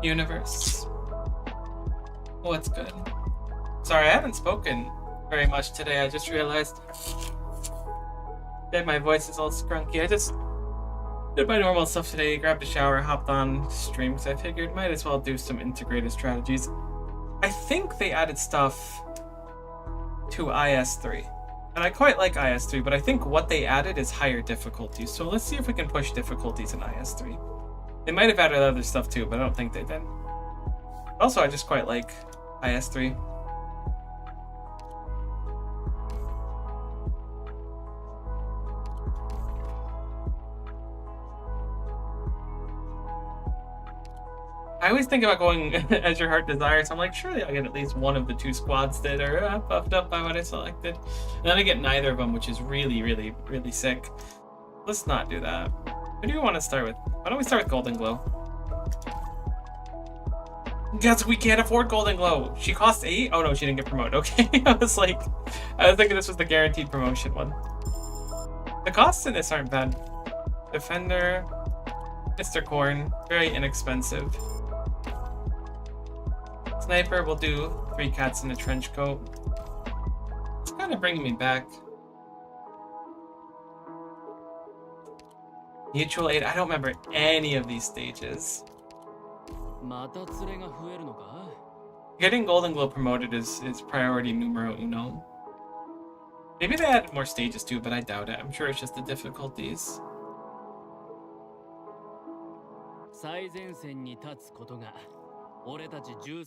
universe. What's good? Sorry, I haven't spoken very much today. I just realized that my voice is all scrunky. I just did my normal stuff today, grabbed a shower, hopped on stream because I figured might as well do some integrated strategies. I think they added stuff to IS3. And I quite like IS3, but I think what they added is higher difficulties. So let's see if we can push difficulties in IS3. They might have added other stuff too, but I don't think they did. Also, I just quite like IS3. I always think about going as your heart desires. I'm like, surely I'll get at least one of the two squads that are buffed up by what I selected. And then I get neither of them, which is really, really, really sick. Let's not do that. Who do you want to start with? Why don't we start with Golden Glow? Guess we can't afford Golden Glow. She costs 8? Oh no, she didn't get promoted. Okay, I was thinking this was the guaranteed promotion one. The costs in this aren't bad. Defender, Mr. Corn, very inexpensive. Sniper will do 3 cats in a trench coat. It's kind of bringing me back. Mutual aid. I don't remember any of these stages. Getting Golden Glow promoted is priority numero uno. Maybe they added more stages too, but I doubt it. I'm sure it's just the difficulties.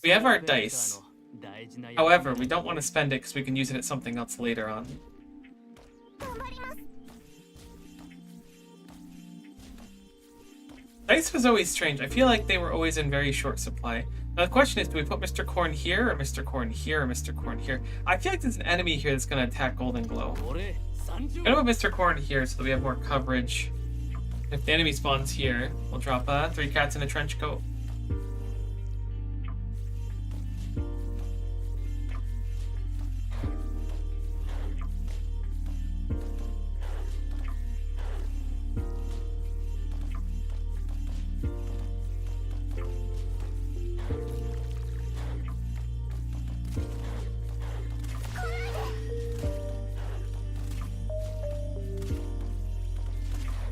We have our dice. However, we don't want to spend it because we can use it at something else later on. Dice was always strange. I feel like they were always in very short supply. Now the question is, do we put Mr. Corn here, or Mr. Corn here, or Mr. Corn here? I feel like there's an enemy here that's going to attack Golden Glow. I'm going to put Mr. Corn here so that we have more coverage. If the enemy spawns here, we'll drop 3 cats in a trench coat.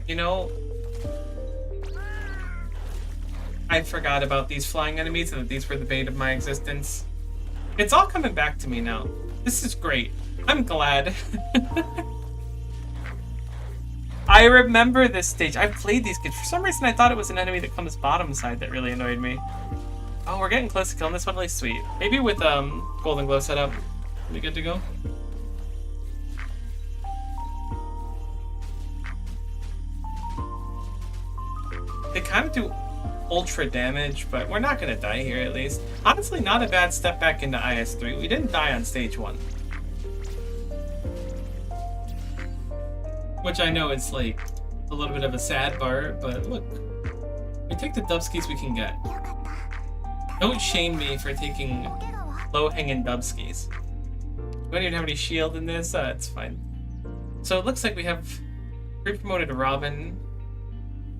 You know, I forgot about these flying enemies and that these were the bane of my existence. It's all coming back to me now. This is great. I'm glad. I remember this stage. I've played these kids. For some reason, I thought it was an enemy that comes bottom side that really annoyed me. Oh, we're getting close to killing this one. Really sweet. Maybe with Golden Glow setup, we'll be good to go. They kind of do ultra damage, but we're not going to die here at least. Honestly, not a bad step back into IS3. We didn't die on stage 1. Which I know is like a little bit of a sad part, but look. We take the dubskis we can get. Don't shame me for taking low-hanging dubskis. We don't even have any shield in this, it's fine. So it looks like we have pre-promoted Robin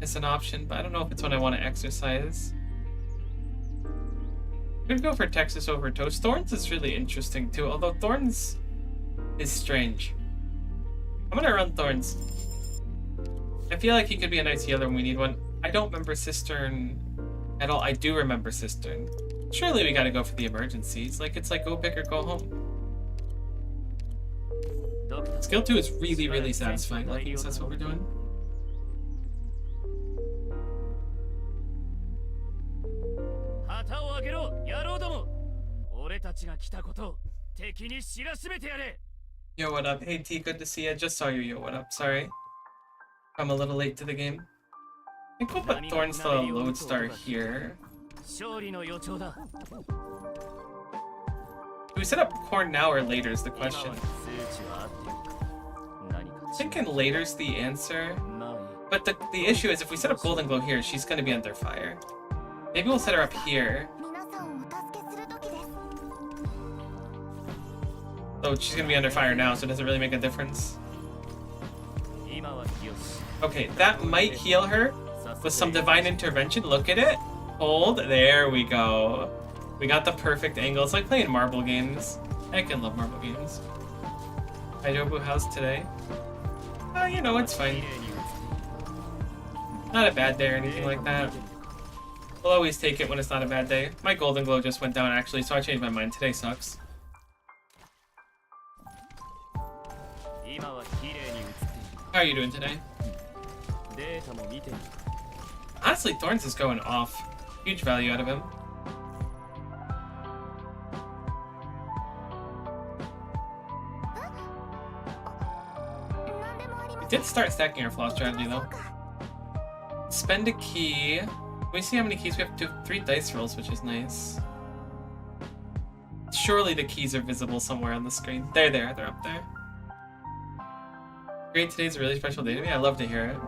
as an option, but I don't know if it's one I want to exercise. I'm gonna go for Texas over Toast. Thorns is really interesting too, although Thorns is strange. I'm gonna run Thorns. I feel like he could be a nice healer when we need one. I don't remember Cistern at all. I do remember Cistern. Surely we gotta go for the emergencies. Like, it's like go big or go home. Skill 2 is really, really satisfying. Like, that's what we're doing. Yo, what up? Hey T, good to see you. Just saw you. Yo, what up? Sorry. I'm a little late to the game. I think we'll put Thorns to Lodestar here. Do we set up Corn now or later is the question. I'm thinking later's the answer. But the issue is if we set up Golden Glow here, she's going to be under fire. Maybe we'll set her up here. Oh, she's gonna be under fire now, so it doesn't really make a difference. Okay, that might heal her with some divine intervention. Look at it. Hold. There we go. We got the perfect angle. It's like playing marble games. I can love marble games. Idobu, how's today? You know, it's fine. Not a bad day or anything like that. We'll always take it when it's not a bad day. My golden glow just went down actually, so I changed my mind. Today sucks. How are you doing today? Honestly, Thorns is going off. Huge value out of him. We did start stacking our flaw strategy though. Spend a key. We see how many keys we have to do. 3 dice rolls, which is nice. Surely the keys are visible somewhere on the screen. They're there. They're up there. Great, today's a really special day to me. I love to hear it.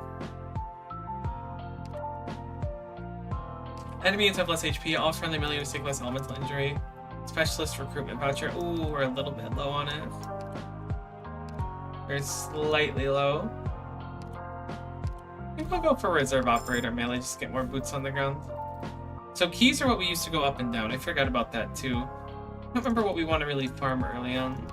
Enemies have less HP. All friendly millions take less elemental injury. Specialist recruitment voucher. Ooh, we're a little bit low on it. We're slightly low. I think we'll go for reserve operator melee, just get more boots on the ground. So keys are what we used to go up and down. I forgot about that too. I don't remember what we want to really farm early on.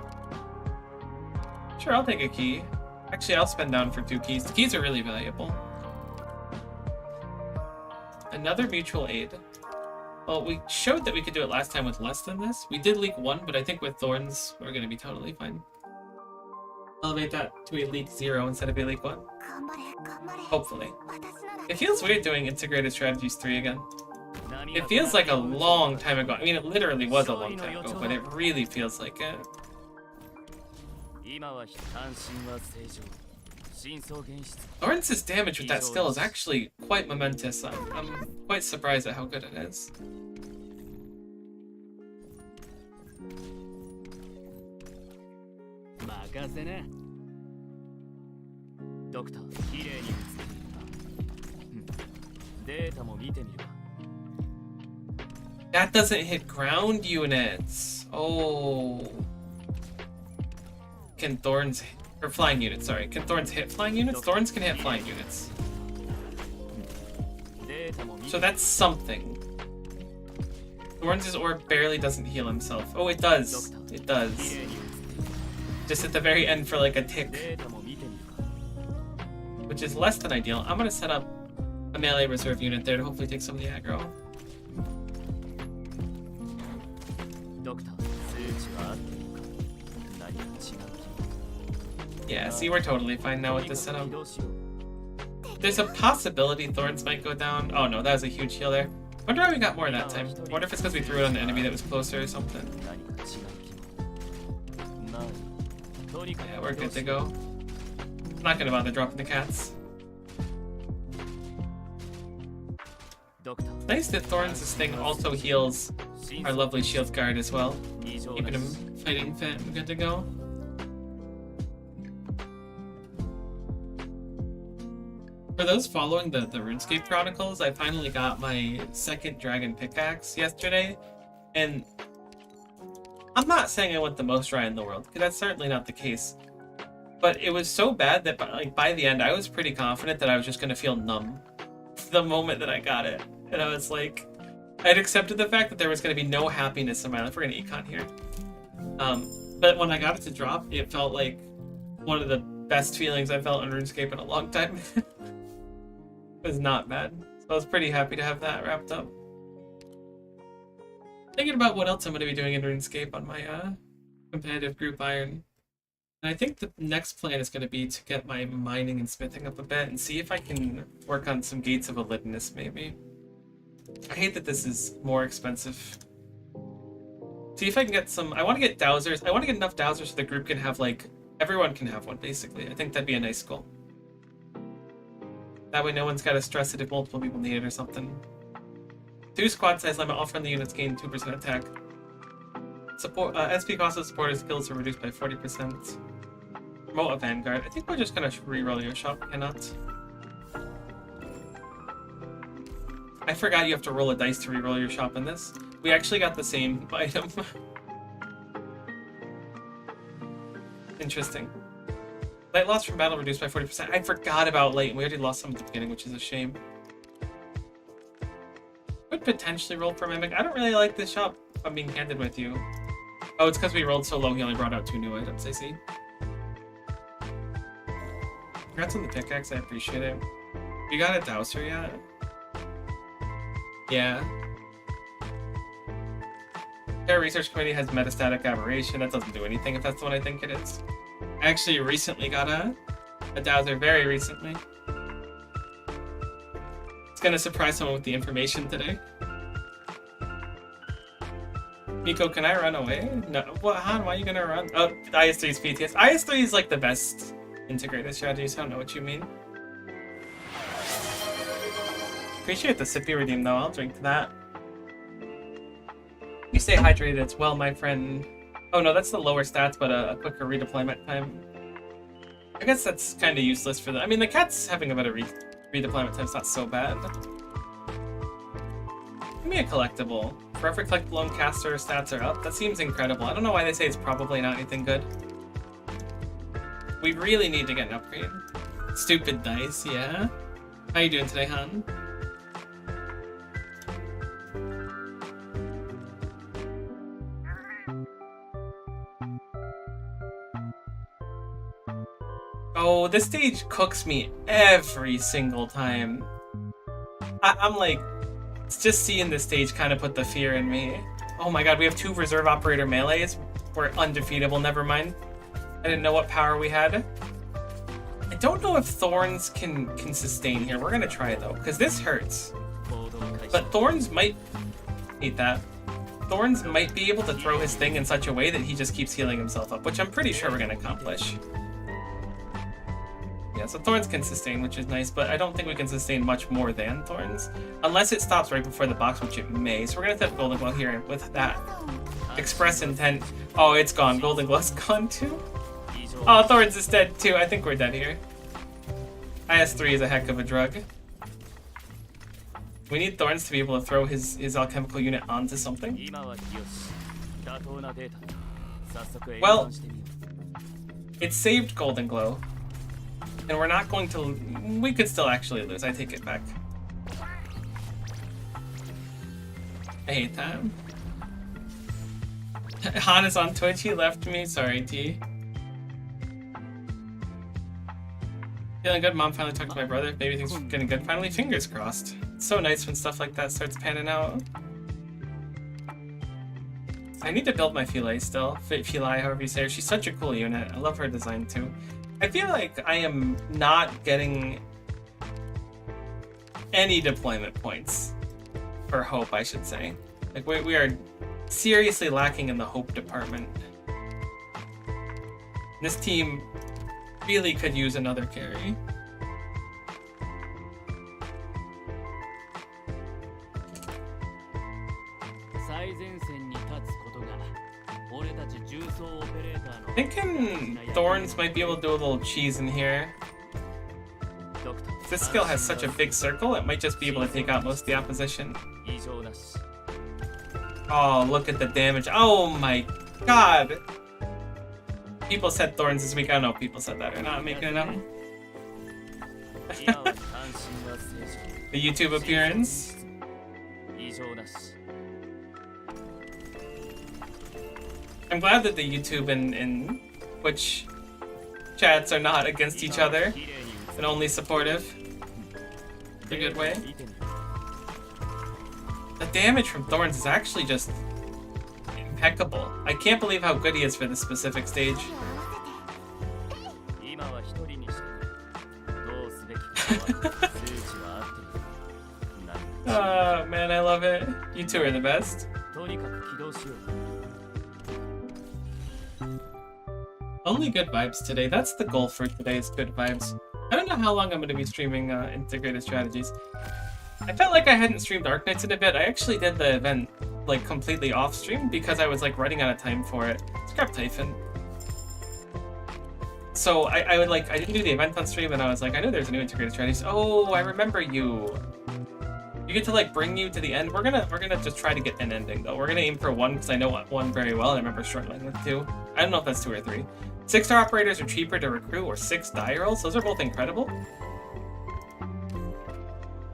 Sure, I'll take a key. Actually, I'll spend down for 2 keys. The keys are really valuable. Another mutual aid. Well, we showed that we could do it last time with less than this. We did leak 1, but I think with Thorns, we're going to be totally fine. Elevate that to a leak 0 instead of a leak 1. Hopefully. It feels weird doing Integrated Strategies 3 again. It feels like a long time ago. I mean, it literally was a long time ago, but it really feels like it. Lawrence's damage with that skill is actually quite momentous. I'm quite surprised at how good it is. That doesn't hit ground units. Oh. Can Thorns hit, or flying units, sorry. Can Thorns hit flying units? Thorns can hit flying units. So that's something. Thorns' orb barely doesn't heal himself. Oh, it does. It does. Just at the very end for like a tick. Which is less than ideal. I'm gonna set up a melee reserve unit there to hopefully take some of the aggro. Yeah, see, we're totally fine now with this setup. There's a possibility Thorns might go down. Oh no, that was a huge heal there. Wonder why we got more that time. Wonder if it's because we threw it on the enemy that was closer or something. Yeah, we're good to go. I'm not gonna bother dropping the cats. Nice that Thorns' thing also heals our lovely shield guard as well. Keeping him fighting fit and good to go. For those following the RuneScape Chronicles, I finally got my 2nd dragon pickaxe yesterday, and I'm not saying I want the most Rye in the world, because that's certainly not the case. But it was so bad that by the end, I was pretty confident that I was just going to feel numb the moment that I got it. And I was like, I'd accepted the fact that there was going to be no happiness in my life. We're going to econ here. But when I got it to drop, it felt like one of the best feelings I felt on RuneScape in a long time. It was not bad. So I was pretty happy to have that wrapped up. Thinking about what else I'm going to be doing in RuneScape on my competitive group Iron. And I think the next plan is going to be to get my mining and smithing up a bit and see if I can work on some Gates of Elidness maybe. I hate that this is more expensive. See if I can get some... I want to get dowsers. I want to get enough dowsers so the group can have like... Everyone can have one basically. I think that'd be a nice goal. That way no one's got to stress it if multiple people need it or something. 2 squad size limit, all friendly units gain 2% attack. Support SP cost of supporters' skills are reduced by 40%. Promote a Vanguard. I think we're just gonna reroll your shop, cannot. I forgot you have to roll a dice to reroll your shop in this. We actually got the same item. Interesting. Light loss from battle reduced by 40%. I forgot about light. We already lost some at the beginning, which is a shame. Would potentially roll for Mimic. I don't really like this shop, if I'm being candid with you. Oh, it's because we rolled so low he only brought out 2 new items, I see. Congrats on the pickaxe, I appreciate it. You got a Dowser yet? Yeah. Their research committee has metastatic aberration. That doesn't do anything if that's the one I think it is. I actually recently got a Dowser, very recently. It's gonna surprise someone with the information today. Miko, can I run away? No. What? Han, why are you gonna run? Oh, IS3's PTS. IS3 is like the best integrated strategy, so I don't know what you mean. Appreciate the sippy redeem though, I'll drink to that. You stay hydrated as well, my friend. Oh no, that's the lower stats, but a quicker redeployment time. I guess that's kind of useless for the. I mean, the cat's having a better redeployment time. It's not so bad. Give me a collectible. For every collectible on caster, stats are up. That seems incredible. I don't know why they say it's probably not anything good. We really need to get an upgrade. Stupid dice, yeah. How you doing today, Han? Oh, this stage cooks me every single time. I'm like, just seeing this stage kind of put the fear in me. Oh my god, we have 2 reserve operator melees. We're undefeatable, never mind. I didn't know what power we had. I don't know if Thorns can sustain here. We're gonna try though, because this hurts. But Thorns might... Hate that. Thorns might be able to throw his thing in such a way that he just keeps healing himself up, which I'm pretty sure we're gonna accomplish. Yeah, so Thorns can sustain, which is nice, but I don't think we can sustain much more than Thorns. Unless it stops right before the box, which it may. So we're gonna have Golden Glow here with that. Express intent. Oh, it's gone. Golden Glow's gone too. Oh, Thorns is dead too. I think we're dead here. IS3 is a heck of a drug. We need Thorns to be able to throw his alchemical unit onto something. Well, it saved Golden Glow. And we're not going to... We could still actually lose. I take it back. I hate that. Han is on Twitch. He left me. Sorry, T. Feeling good? Mom finally talked to my brother. Baby things are getting good. Finally, fingers crossed. It's so nice when stuff like that starts panning out. I need to build my Philae still. Philae, however you say her. She's such a cool unit. I love her design too. I feel like I am not getting any deployment points. Or hope, I should say. Like, we are seriously lacking in the hope department. This team really could use another carry. Thinking Thorns might be able to do a little cheese in here. This skill has such a big circle, it might just be able to take out most of the opposition. Oh, look at the damage. Oh my god! People said Thorns this week. I don't know if people said that or not. I'm making it up. The YouTube appearance. I'm glad that the YouTube and Twitch chats are not against each other and only supportive. In a good way. The damage from Thorns is actually just impeccable. I can't believe how good he is for this specific stage. Oh man, I love it. You two are the best. Only good vibes today. That's the goal for today's good vibes. I don't know how long I'm going to be streaming integrated strategies. I felt like I hadn't streamed Arknights in a bit. I actually did the event like completely off stream because I was like running out of time for it. Scrap Typhon. So I would like, I didn't do the event on stream and I was like, I know there's a new integrated strategy. Oh, I remember you. You get to like bring you to the end. We're gonna just try to get an ending though. We're gonna aim for 1 because I know 1 very well. I remember struggling with 2. I don't know if that's 2 or 3. 6-star operators are cheaper to recruit, or 6 die rolls. Those are both incredible.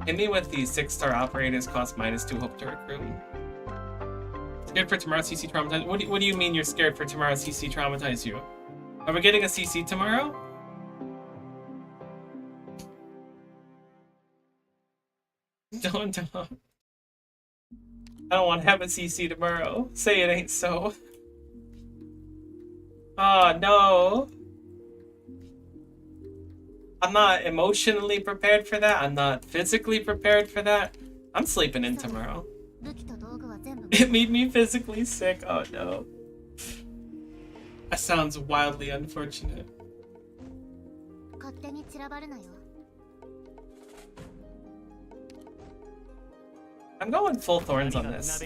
Hit me with the 6-star operators cost -2 hope to recruit. Scared for tomorrow CC traumatize? What do you mean you're scared for tomorrow CC traumatize you? Are we getting a CC tomorrow? Don't. I don't want to have a CC tomorrow. Say it ain't so. Oh no. I'm not emotionally prepared for that. I'm not physically prepared for that. I'm sleeping in tomorrow. It made me physically sick. Oh no. That sounds wildly unfortunate. I'm going full thorns on this.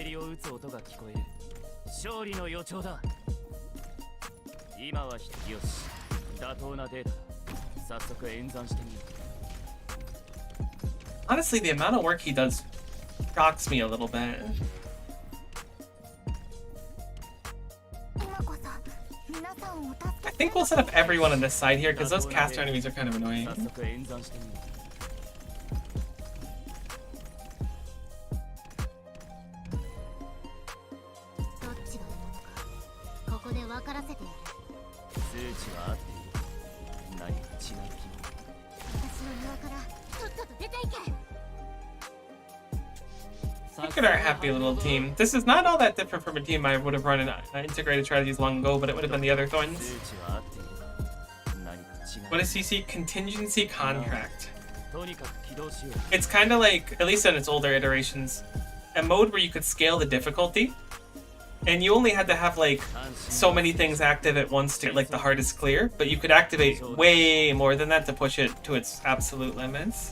Honestly, the amount of work he does shocks me a little bit. I think we'll set up everyone on this side here because those caster enemies are kind of annoying. Look at our happy little team. This is not all that different from a team I would have run in integrated strategies long ago, but it would have been the other thorns. What is CC? Contingency contract. It's kind of like, at least in its older iterations, a mode where you could scale the difficulty, and you only had to have like so many things active at once to get like the hardest clear, but you could activate way more than that to push it to its absolute limits.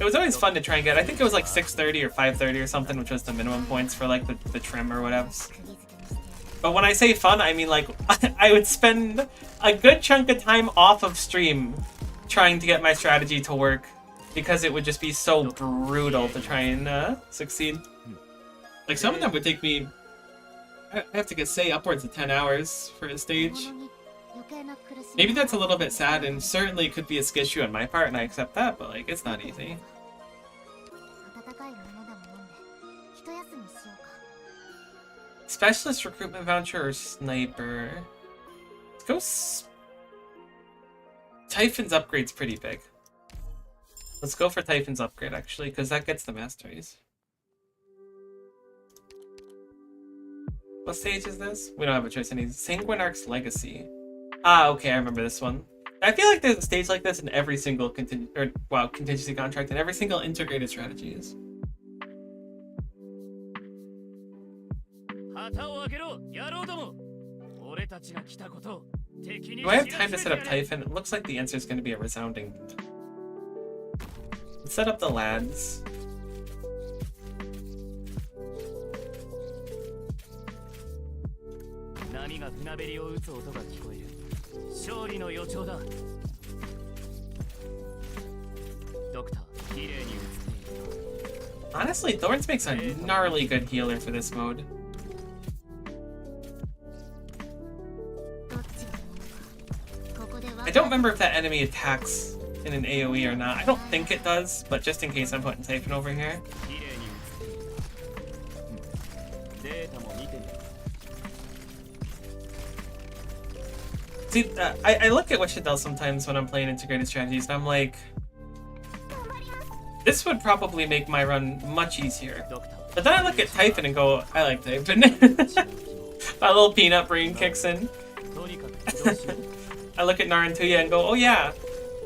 It was always fun to try and get. I think it was like 630 or 530 or something, which was the minimum points for like the trim or whatever. But when I say fun, I mean like I would spend a good chunk of time off of stream trying to get my strategy to work because it would just be so brutal to try and succeed. Like some of them would take me, I have to say, upwards of 10 hours for a stage. Maybe that's a little bit sad, and certainly could be a skill issue on my part, and I accept that, but like, it's not easy. Specialist recruitment voucher or sniper? Let's go. Typhon's upgrade's pretty big. Let's go for Typhon's upgrade, actually, because that gets the masteries. What stage is this? We don't have a choice in these. Sanguinarch's Legacy. Ah, okay, I remember this one. I feel like there's a stage like this in every single contingency contract and every single integrated strategies. Do I have time to set up Typhon? It looks like the answer is going to be a resounding. Let's set up the lads. Honestly, Thorns makes a gnarly good healer for this mode. I don't remember if that enemy attacks in an AoE or not. I don't think it does, but just in case I'm putting Typhon over here. See, I look at what she does sometimes when I'm playing integrated strategies, and I'm like, this would probably make my run much easier. But then I look at Typhon and go, I like Typhon. My little peanut brain kicks in. I look at Narantuya and go, oh yeah,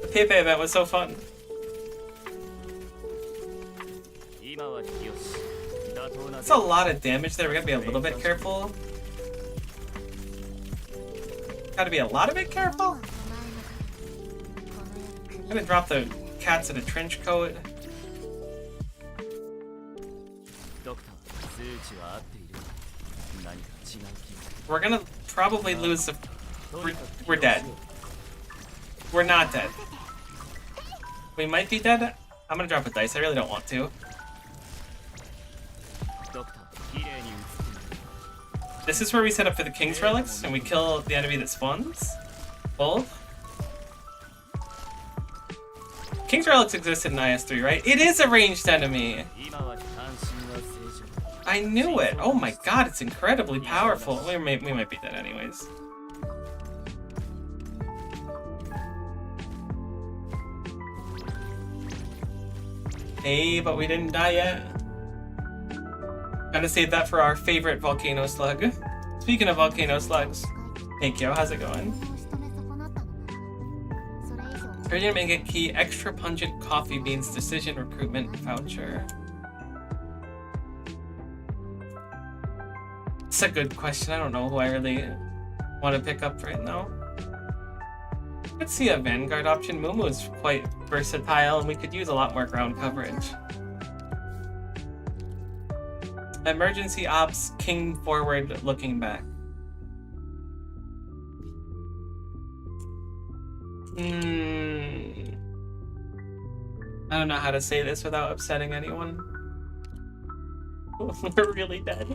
the Pepe event was so fun. That's a lot of damage there. We gotta be a little bit careful. Gotta be a lot bit careful. I'm gonna drop the cats in a trench coat. We're gonna probably lose the... We're dead. We're not dead. We might be dead. I'm gonna drop a dice. I really don't want to. This is where we set up for the King's Relics, and we kill the enemy that spawns. Both. King's Relics existed in IS3, right? It is a ranged enemy! I knew it! Oh my god, it's incredibly powerful. We might be dead anyways. Hey, but we didn't die yet. Gotta save that for our favorite volcano slug. Speaking of volcano slugs, hey Kyo, how's it going? Urgent Mega Key Extra Pungent Coffee Beans Decision Recruitment Voucher. It's a good question. I don't know who I really want to pick up right now. Let's see a Vanguard option. Mumu is quite versatile and we could use a lot more ground coverage. Emergency Ops King Forward Looking Back. I don't know how to say this without upsetting anyone. We're really dead.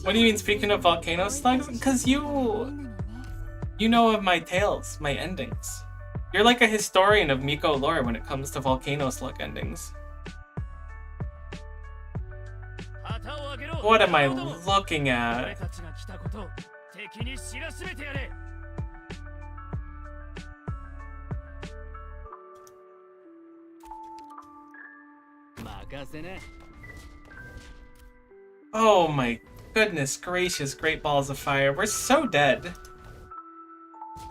What do you mean, speaking of volcano slugs? Because you know of my tales, my endings. You're like a historian of Miko lore when it comes to volcano slug endings. What am I looking at? Oh my goodness gracious, great balls of fire. We're so dead.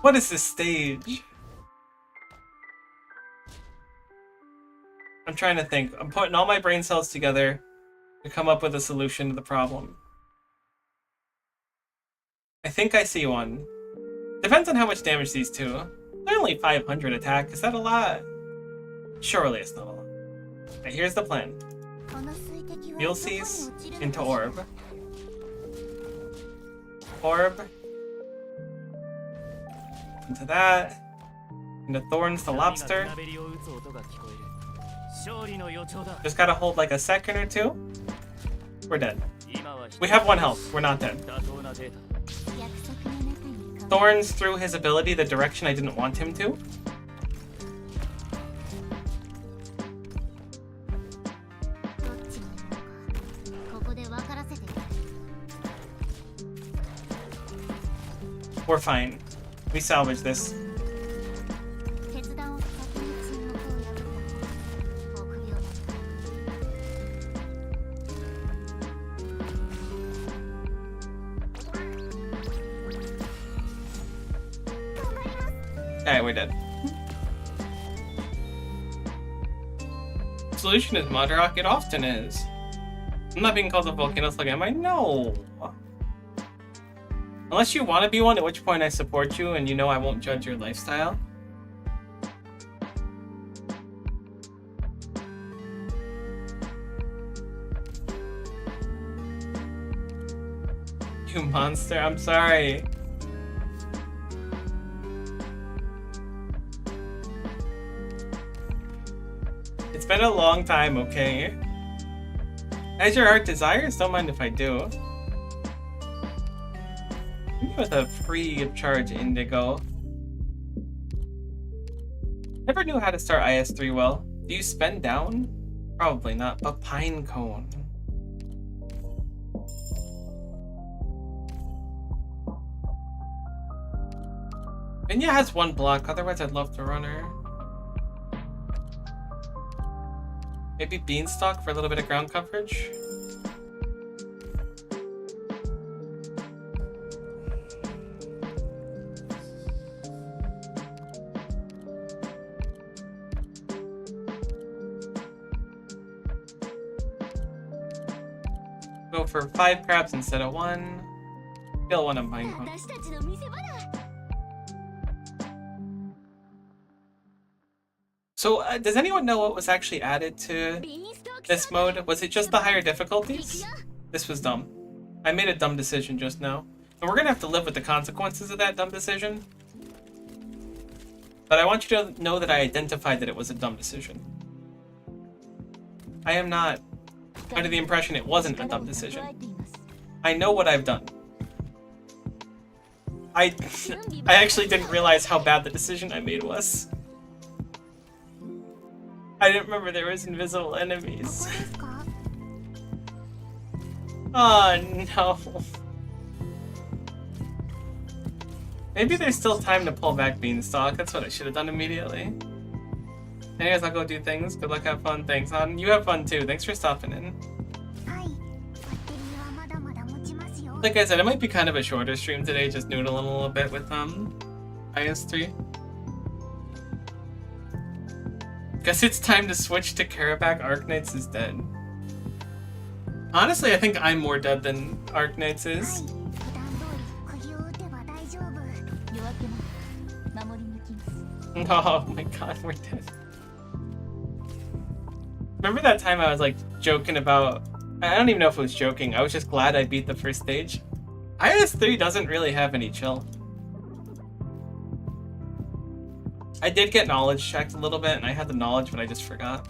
What is this stage? I'm trying to think. I'm putting all my brain cells together to come up with a solution to the problem. I think I see one. Depends on how much damage these two. They're only 500 attack. Is that a lot? Surely it's not a lot. Right, here's the plan. Ulysses into Orb. Orb. Into that. Into Thorns the Lobster. Just gotta hold like a second or two. We're dead. We have 1 health. We're not dead. Thorns threw his ability the direction I didn't want him to. We're fine. We salvage this. Alright, we're dead. Solution is Mod Rock. It often is. I'm not being called a volcano slug, am I? No! Unless you want to be one, at which point I support you and you know I won't judge your lifestyle. You monster, I'm sorry. It's been a long time, okay? As your heart desires, don't mind if I do. With a free of charge indigo. Never knew how to start IS3 well. Do you spend down? Probably not, but Pine Cone. Minya has 1 block, otherwise I'd love to run her. Maybe Beanstalk for a little bit of ground coverage? Go for 5 crabs instead of 1. Kill 1 of mine. So, does anyone know what was actually added to this mode? Was it just the higher difficulties? This was dumb. I made a dumb decision just now. And we're gonna have to live with the consequences of that dumb decision. But I want you to know that I identified that it was a dumb decision. I am not under the impression it wasn't a dumb decision. I know what I've done. I actually didn't realize how bad the decision I made was. I didn't remember there was invisible enemies. Oh no. Maybe there's still time to pull back Beanstalk. That's what I should have done immediately. Anyways, I'll go do things. Good luck, have fun. Thanks, Han. You have fun too. Thanks for stopping in. Like I said, it might be kind of a shorter stream today, just noodling a little bit with IS3. Guess it's time to switch to Karabakh. Arknights is dead. Honestly, I think I'm more dead than Arknights is. Oh my god, we're dead. Remember that time I was like joking about... I don't even know if it was joking. I was just glad I beat the first stage. IS3 doesn't really have any chill. I did get knowledge checked a little bit, and I had the knowledge, but I just forgot.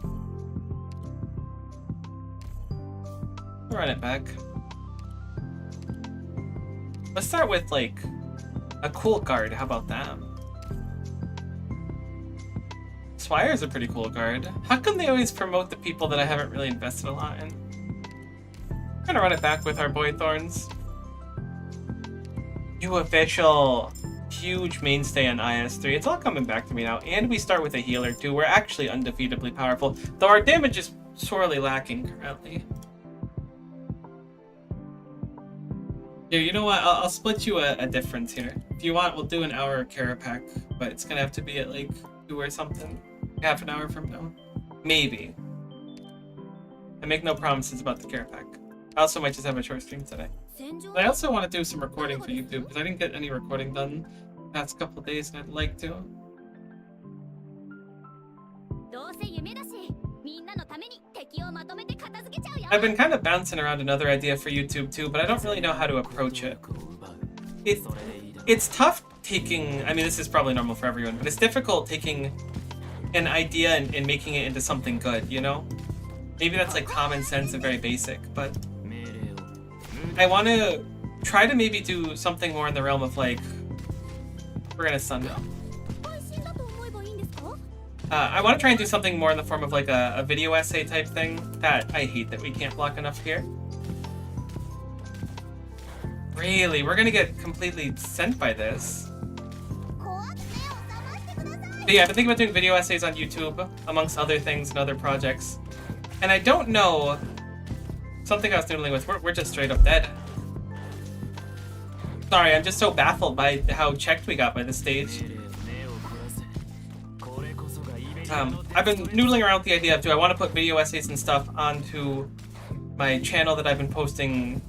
I'll run it back. Let's start with, like, a cool guard. How about that? Swire's a pretty cool guard. How come they always promote the people that I haven't really invested a lot in? I'm gonna run it back with our boy Thorns. New official. Huge mainstay on IS3. It's all coming back to me now. And we start with a healer too. We're actually undefeatably powerful. Though our damage is sorely lacking currently. Here, you know what? I'll split you a difference here. If you want, we'll do an hour of Karabakh. But it's gonna have to be at like 2 or something. Half an hour from now. Maybe. I make no promises about the Karabakh. I also might just have a short stream today. But I also want to do some recording for YouTube because I didn't get any recording done the past couple of days and I'd like to. I've been kind of bouncing around another idea for YouTube too, but I don't really know how to approach it. It's tough taking, I mean this is probably normal for everyone, but it's difficult taking an idea and making it into something good, you know? Maybe that's like common sense and very basic, but I want to try to maybe do something more in the realm of like, we're gonna sun it. I want to try and do something more in the form of like a video essay type thing that I hate that we can't block enough here. Really? We're gonna get completely sent by this. But yeah, I've been thinking about doing video essays on YouTube, amongst other things and other projects. And I don't know... Something I was noodling with, we're just straight up dead. Sorry, I'm just so baffled by how checked we got by the stage. I've been noodling around with the idea of, do I want to put video essays and stuff onto my channel that I've been posting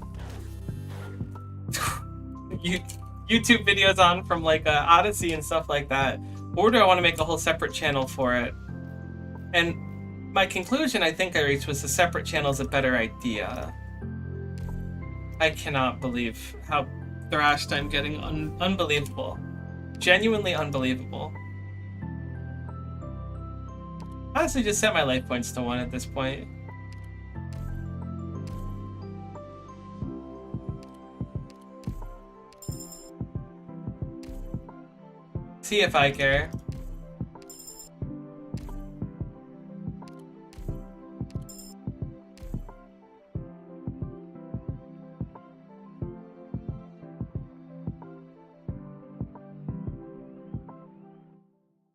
YouTube videos on from like Odyssey and stuff like that, or do I want to make a whole separate channel for it? And my conclusion I think I reached was a separate channel is a better idea. I cannot believe how thrashed I'm getting. Unbelievable. Genuinely unbelievable. Honestly, just set my life points to 1 at this point. See if I care.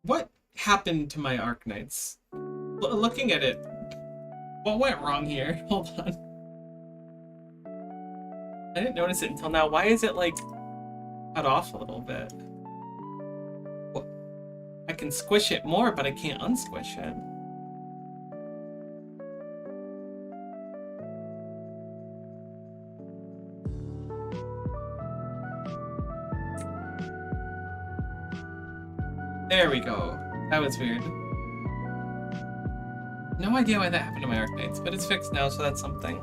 What happened to my Arknights? Looking at it, what went wrong here? Hold on. I didn't notice it until now. Why is it like cut off a little bit? What? I can squish it more, but I can't unsquish it. There we go. That was weird. No idea why that happened to my Arknights, but it's fixed now, so that's something.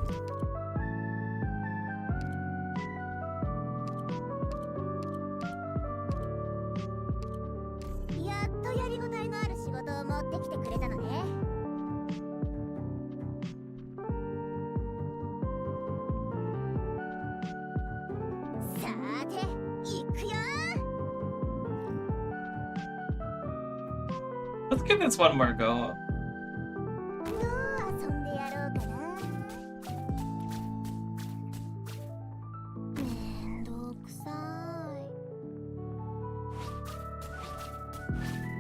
Let's give this one more go.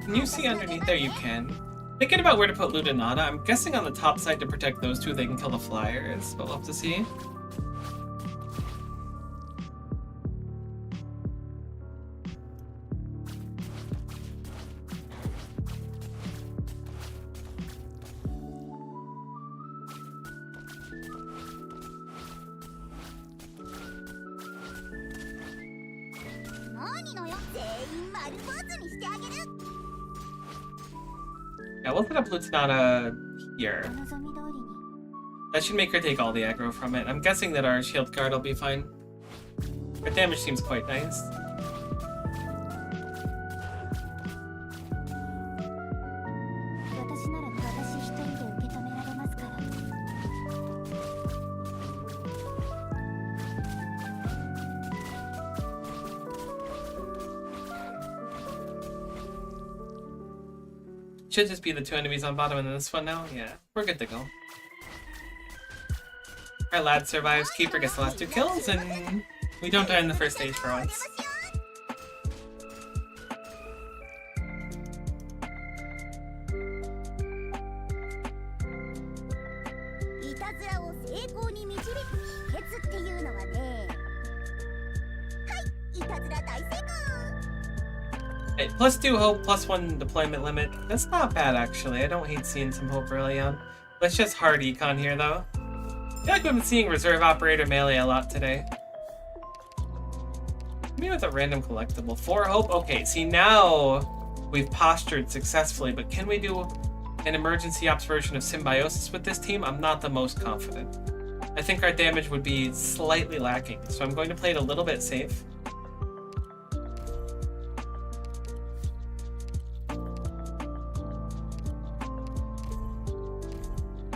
Can you see underneath there? You can. Thinking about where to put Ludinata, I'm guessing on the top side to protect those two, they can kill the flyers, but we'll have to see. Yeah, we'll put up Ludinata here. That should make her take all the aggro from it. I'm guessing that our shield guard will be fine. Her damage seems quite nice. Should just be the two enemies on bottom and then this one now? Yeah, we're good to go. Our lad survives, Keeper gets the last 2 kills, and we don't die in the first stage for once. Hey, +2 hope, +1 deployment limit. That's not bad actually. I don't hate seeing some hope early on. Let's just hard econ here though. I feel like we've been seeing reserve operator melee a lot today. Maybe with a random collectible. 4 hope? Okay, see now we've postured successfully, but can we do an emergency ops version of Symbiosis with this team? I'm not the most confident. I think our damage would be slightly lacking, so I'm going to play it a little bit safe.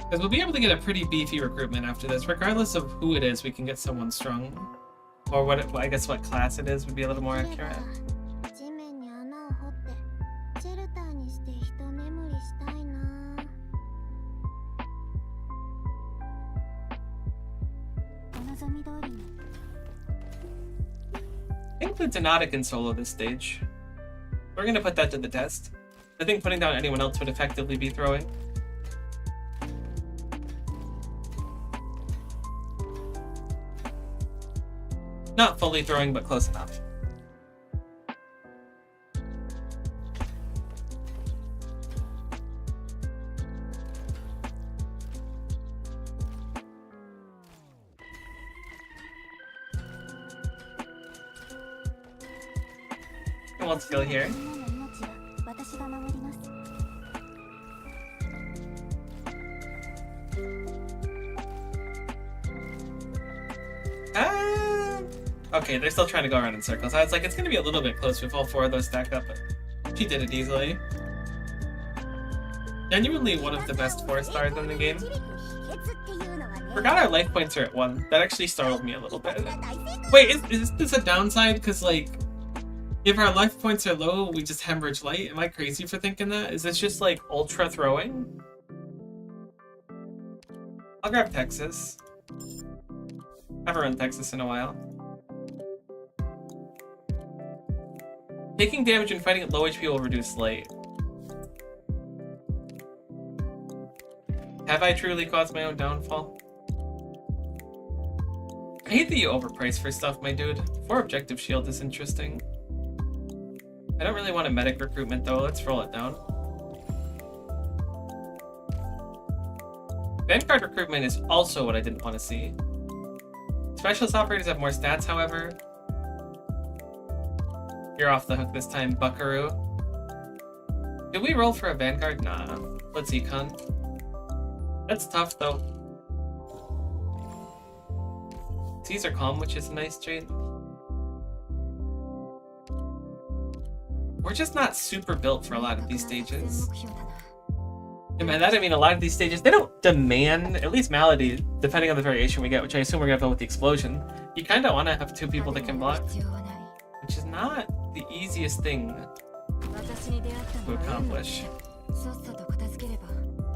Because we'll be able to get a pretty beefy recruitment after this. Regardless of who it is, we can get someone strong. Or what I guess what class it is would be a little more accurate. I think Ludinata can solo this stage. We're going to put that to the test. I think putting down anyone else would effectively be throwing. Not fully throwing, but close enough. And we'll skill here. Okay, they're still trying to go around in circles. I was like, it's going to be a little bit close if all 4 of those stack up, but she did it easily. Genuinely one of the best 4-stars in the game. Forgot our life points are at 1. That actually startled me a little bit. Wait, is this a downside? Because, like, if our life points are low, we just hemorrhage light? Am I crazy for thinking that? Is this just, like, ultra throwing? I'll grab Texas. Haven't run Texas in a while. Taking damage and fighting at low HP will reduce light. Have I truly caused my own downfall? I hate that you overprice for stuff, my dude. 4 objective shield is interesting. I don't really want a medic recruitment though. Let's roll it down. Vanguard recruitment is also what I didn't want to see. Specialist operators have more stats, however. You're off the hook this time, Buckaroo. Did we roll for a Vanguard? Nah. Let's econ. That's tough, though. Seas are calm, which is a nice trait. We're just not super built for a lot of these stages. And by that I mean a lot of these stages, they don't demand, at least Malady, depending on the variation we get, which I assume we're going to build with the explosion. You kind of want to have 2 people that can block. Which is not the easiest thing to accomplish. さっさと片付ければ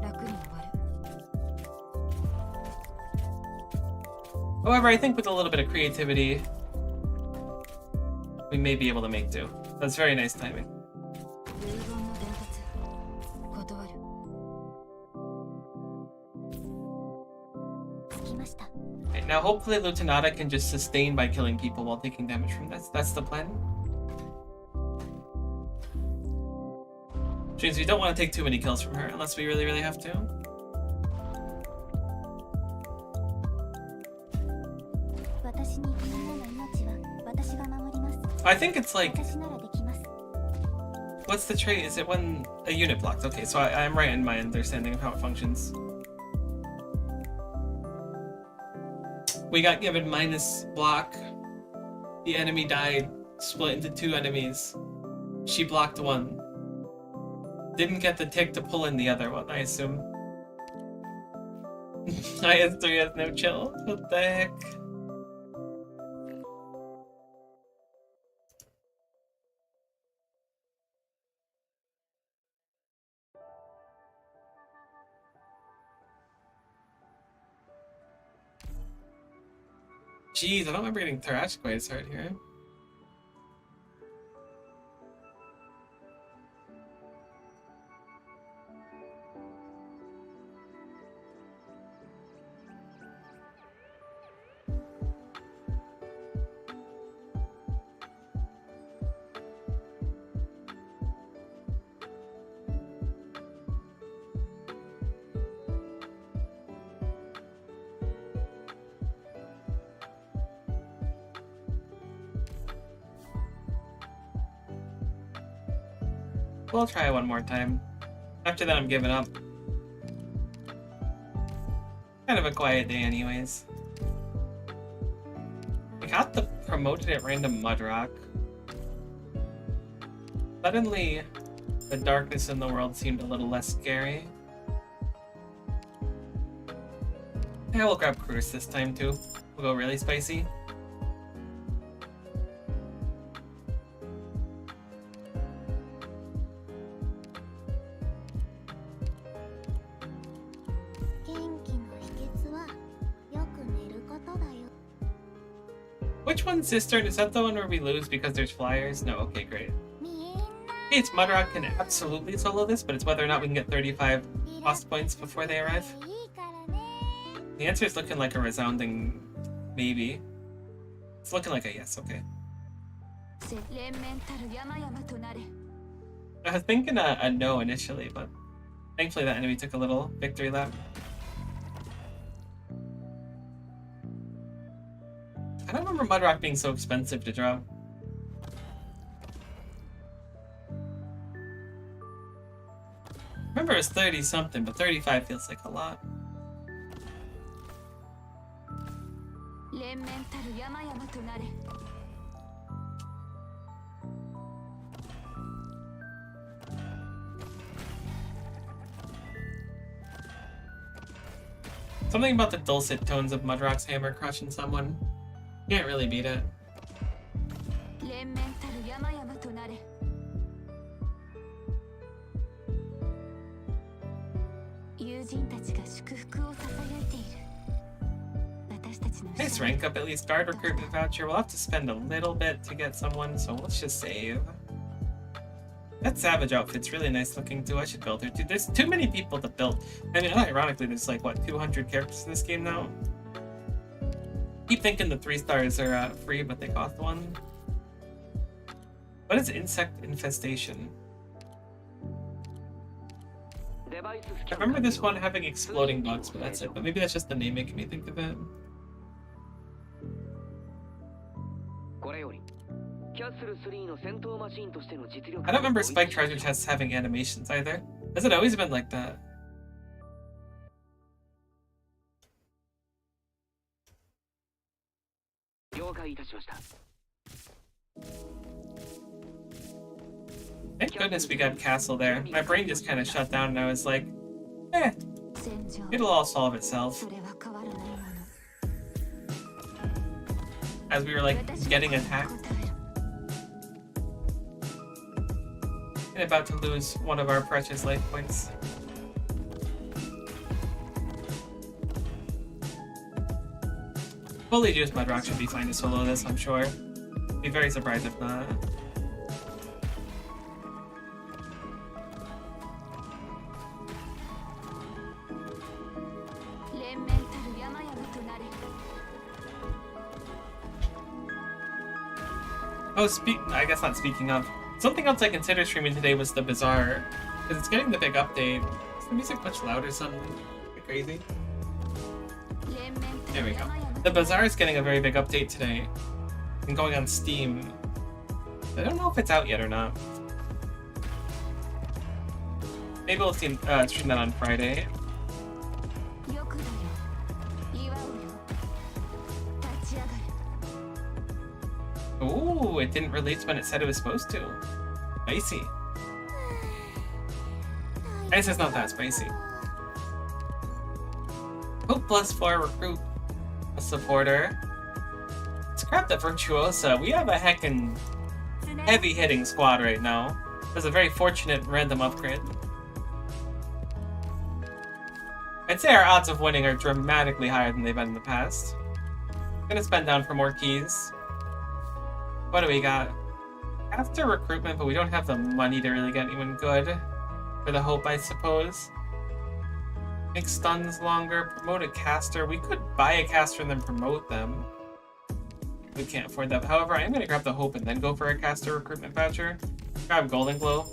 楽に終わる。 However, I think with a little bit of creativity, we may be able to make do. That's very nice timing. 遺言の伝達断る。着きました。 Okay, now hopefully Lutenata can just sustain by killing people while taking damage from this. That's the plan. Which means we don't want to take too many kills from her unless we really, really have to. 私にみんなの命は私が守ります。 I think it's like, 私ならできます。 what's the trait? Is it when a unit blocks? Okay, so I'm right in my understanding of how it functions. We got given minus block. The enemy died, split into 2 enemies. She blocked 1. Didn't get the tick to pull in the other one, I assume. IS3 has no chill. What the heck? Jeez, I don't remember getting thrashed quite as hard here. We'll try one more time. After that, I'm giving up. Kind of a quiet day anyways. I got the promoted at random Mudrock. Suddenly, the darkness in the world seemed a little less scary. Yeah, we'll grab Cruise this time too. We'll go really spicy. Which one's Cistern? Is that the one where we lose because there's flyers? No, okay, great. Hey, it's Mudrock can absolutely solo this, but it's whether or not we can get 35 cost points before they arrive. The answer is looking like a resounding maybe. It's looking like a yes, okay. I was thinking a no initially, but thankfully that enemy took a little victory lap. I don't remember Mudrock being so expensive to draw. I remember it was 30 something, but 35 feels like a lot. Something about the dulcet tones of Mudrock's hammer crushing someone. Can't really beat it. Nice rank up, at least guard recruitment voucher. We'll have to spend a little bit to get someone, so let's just save. That Savage outfit's really nice looking too. I should build her too. There's too many people to build. I mean, ironically, there's like, what, 200 characters in this game now? Keep thinking the 3 stars are free, but they cost 1. What is insect infestation? I remember this one having exploding bugs, but that's it. But maybe that's just the name making me think of it. I don't remember Spike Treasure Chests having animations either. Has it always been like that? Thank goodness we got Castle there. My brain just kind of shut down and I was like, eh, it'll all solve itself. As we were like getting attacked. and about to lose one of our precious life points. Fully juiced Mudrock should be fine to solo this, I'm sure. Be very surprised if not. Oh, I guess not speaking of. Something else I considered streaming today was the Bazaar, because it's getting the big update. Is the music much louder suddenly? Is it crazy? There we go. The Bazaar is getting a very big update today, and going on Steam. I don't know if it's out yet or not. Maybe we'll stream that on Friday. Ooh, it didn't release when it said it was supposed to. Spicy. I guess it's not that spicy. Hope plus 4 recruit a supporter. Scrap the Virtuosa. We have a heckin' heavy hitting squad right now. There's a very fortunate random upgrade. I'd say our odds of winning are dramatically higher than they've been in the past. Gonna spend down for more keys. What do we got? After recruitment, but we don't have the money to really get anyone good. For the hope, I suppose. Make stuns longer, promote a caster. We could buy a caster and then promote them. We can't afford that. However, I am going to grab the hope and then go for a caster recruitment voucher. Grab Golden Glow.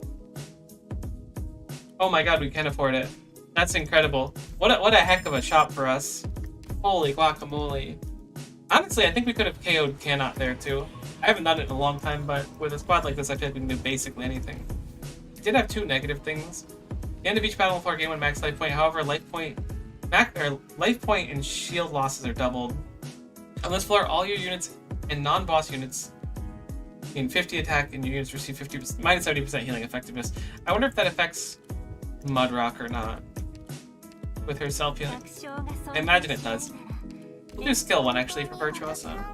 Oh my god, we can afford it. That's incredible. What a heck of a shop for us. Holy guacamole. Honestly, I think we could have KO'd Cannot there too. I haven't done it in a long time, but with a squad like this, I feel like we can do basically anything. We did have 2 negative things. The end of each battle before gain 1 max life point. However, life point and shield losses are doubled. On this floor, all your units and non-boss units gain 50 attack, and your units receive 50% minus 70% healing effectiveness. I wonder if that affects Mudrock or not with her self healing. I imagine it does. We'll do skill 1 actually for Virtuosa.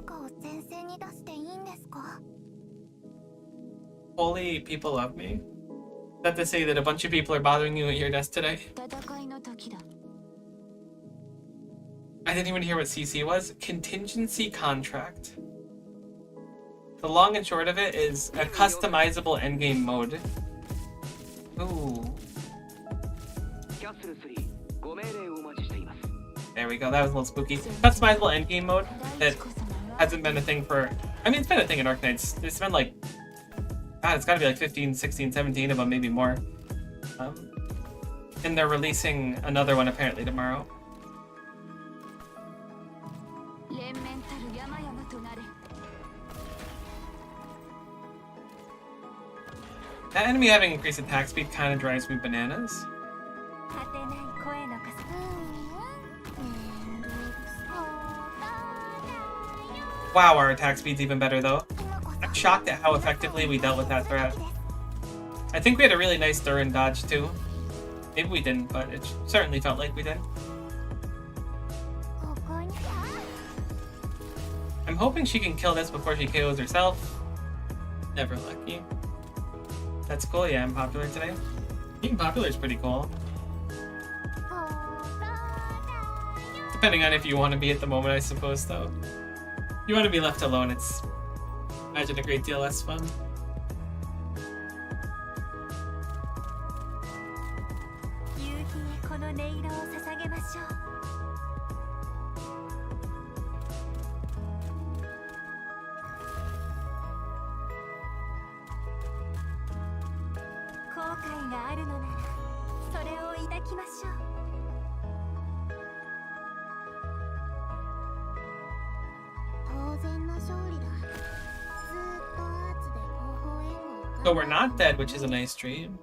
Holy, people love me. Is that to say that a bunch of people are bothering you at your desk today? I didn't even hear what CC was. Contingency contract. The long and short of it is a customizable endgame mode. Ooh. There we go, that was a little spooky. Customizable endgame mode that hasn't been a thing for... I mean, it's been a thing in Arknights. It's been like... God, it's gotta be like 15, 16, 17 of them, maybe more. And they're releasing another one apparently tomorrow. That enemy having increased attack speed kind of drives me bananas. Wow, our attack speed's even better though. I'm shocked at how effectively we dealt with that threat. I think we had a really nice Durin dodge too. Maybe we didn't, but it certainly felt like we did. I'm hoping she can kill this before she KOs herself. Never lucky. That's cool, yeah, I'm popular today. Being popular is pretty cool. Depending on if you want to be at the moment, I suppose, though. If you want to be left alone, it's, imagine, a great deal less fun. So we're not dead, which is a nice dream.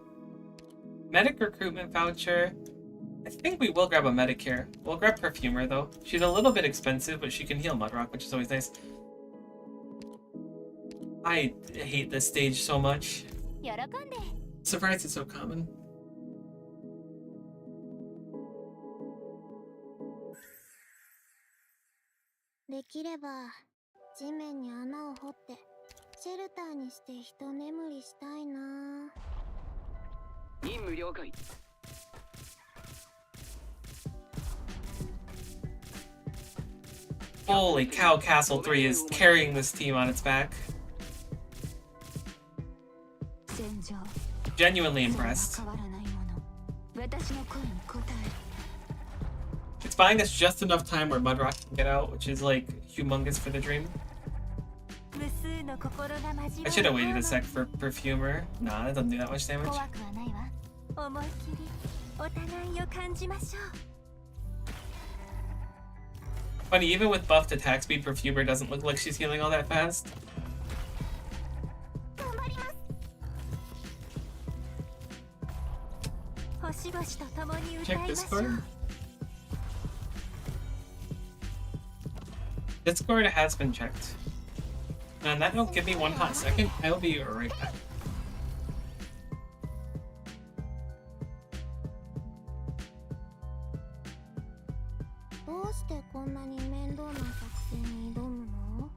Medic recruitment voucher. I think we will grab a medic here. We'll grab Perfumer though. She's a little bit expensive, but she can heal Mudrock, which is always nice. I hate this stage so much. Surprised it's so common. 任務了解。 Holy cow, Castle 3 is carrying this team on its back. 戦場 Genuinely impressed. 変わらないもの私の声に応える It's buying us just enough time where Mudrock can get out, which is like humongous for the dream. 無数の心が交わる I should have waited a sec for Perfumer. Nah, that doesn't do that much damage. 怖くはないわ思いっきりお互いを感じましょう Funny, even with buffed attack speed, Perfumer doesn't look like she's healing all that fast. 頑張ります星々と共に歌い Check ましょ Discord. う Discord has been checked. On that note, give me one hot second. I'll be right back. どうしてこんなに面倒な作戦に挑むの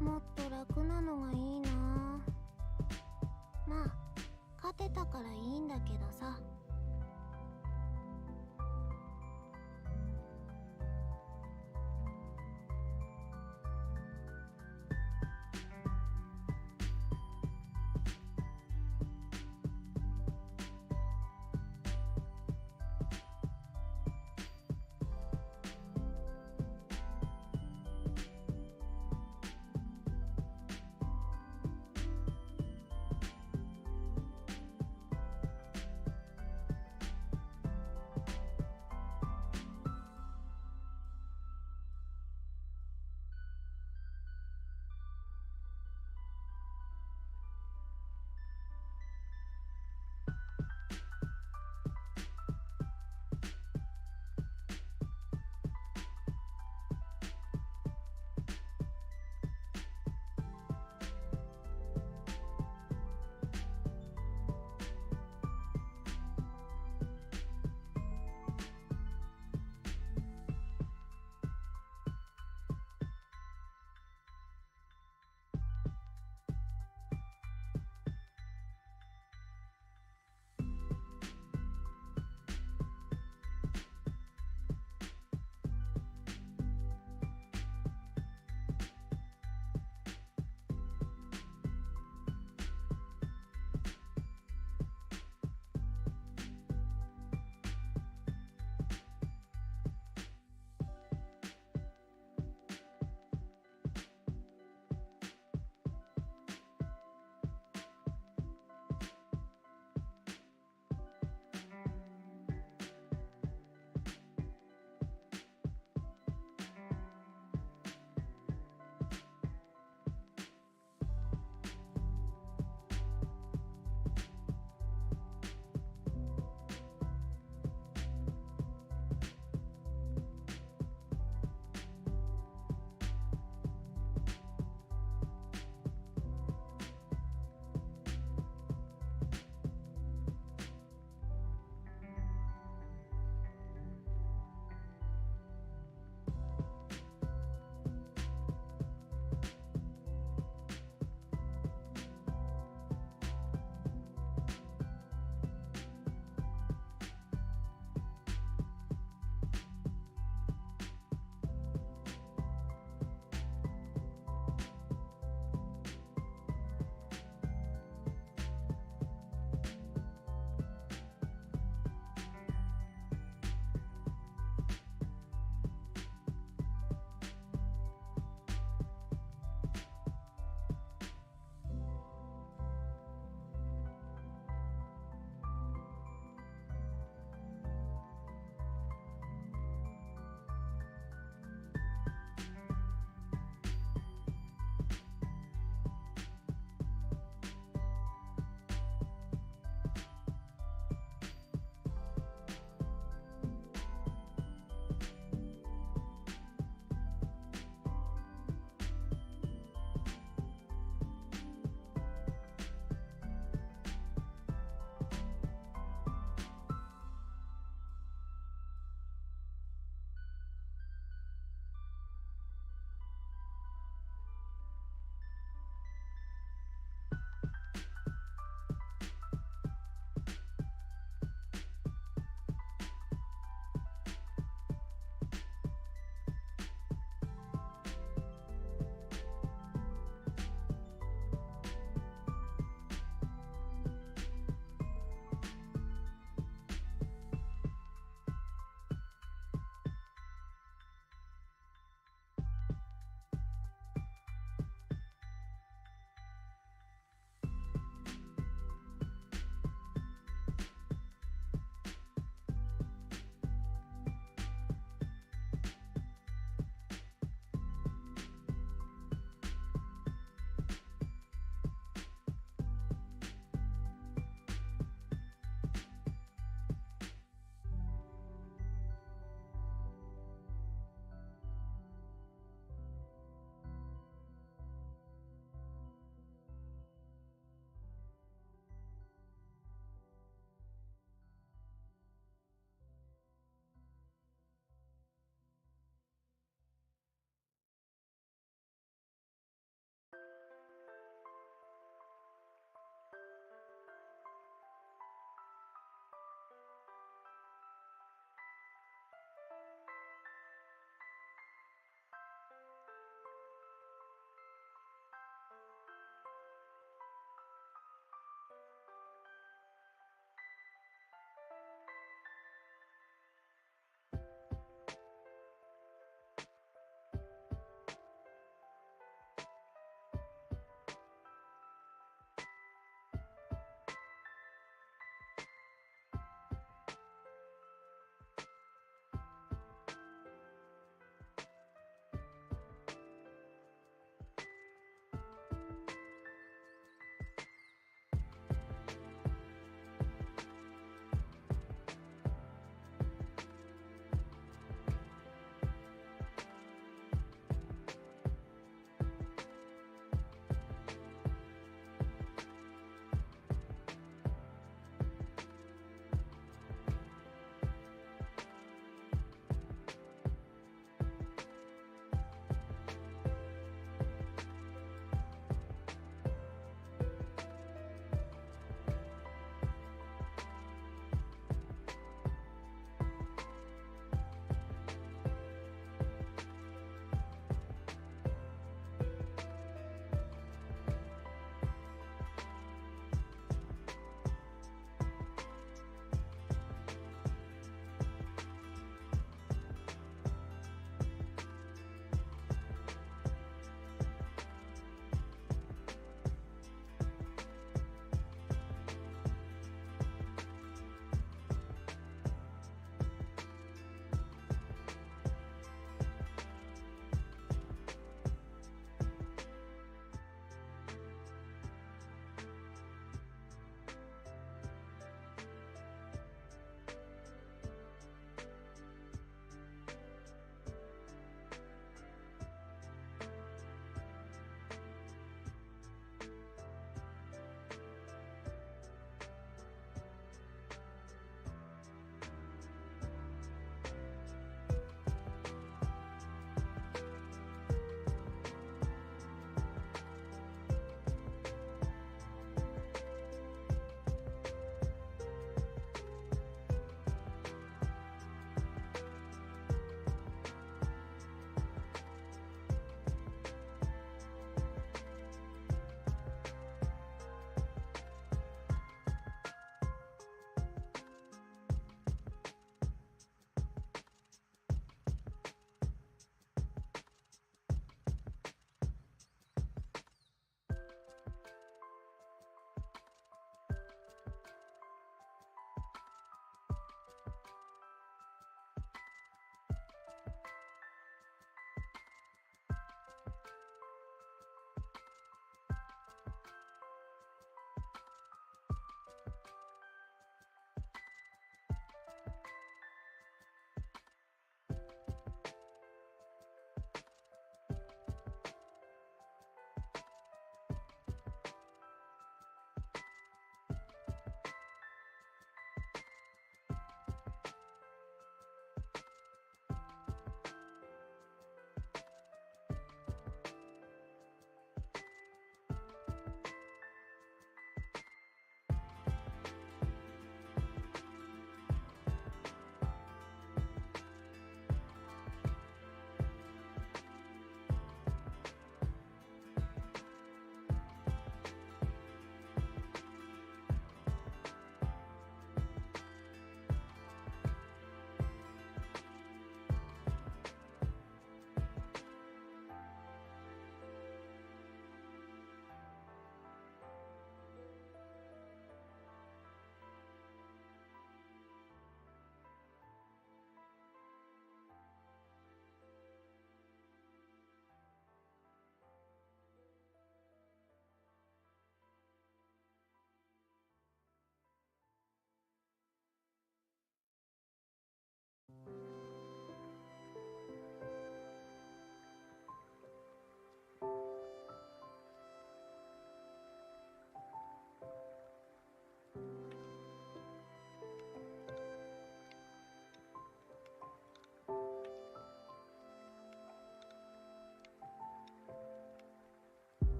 もっと楽なのがいいなまあ勝てたからいいんだけどさ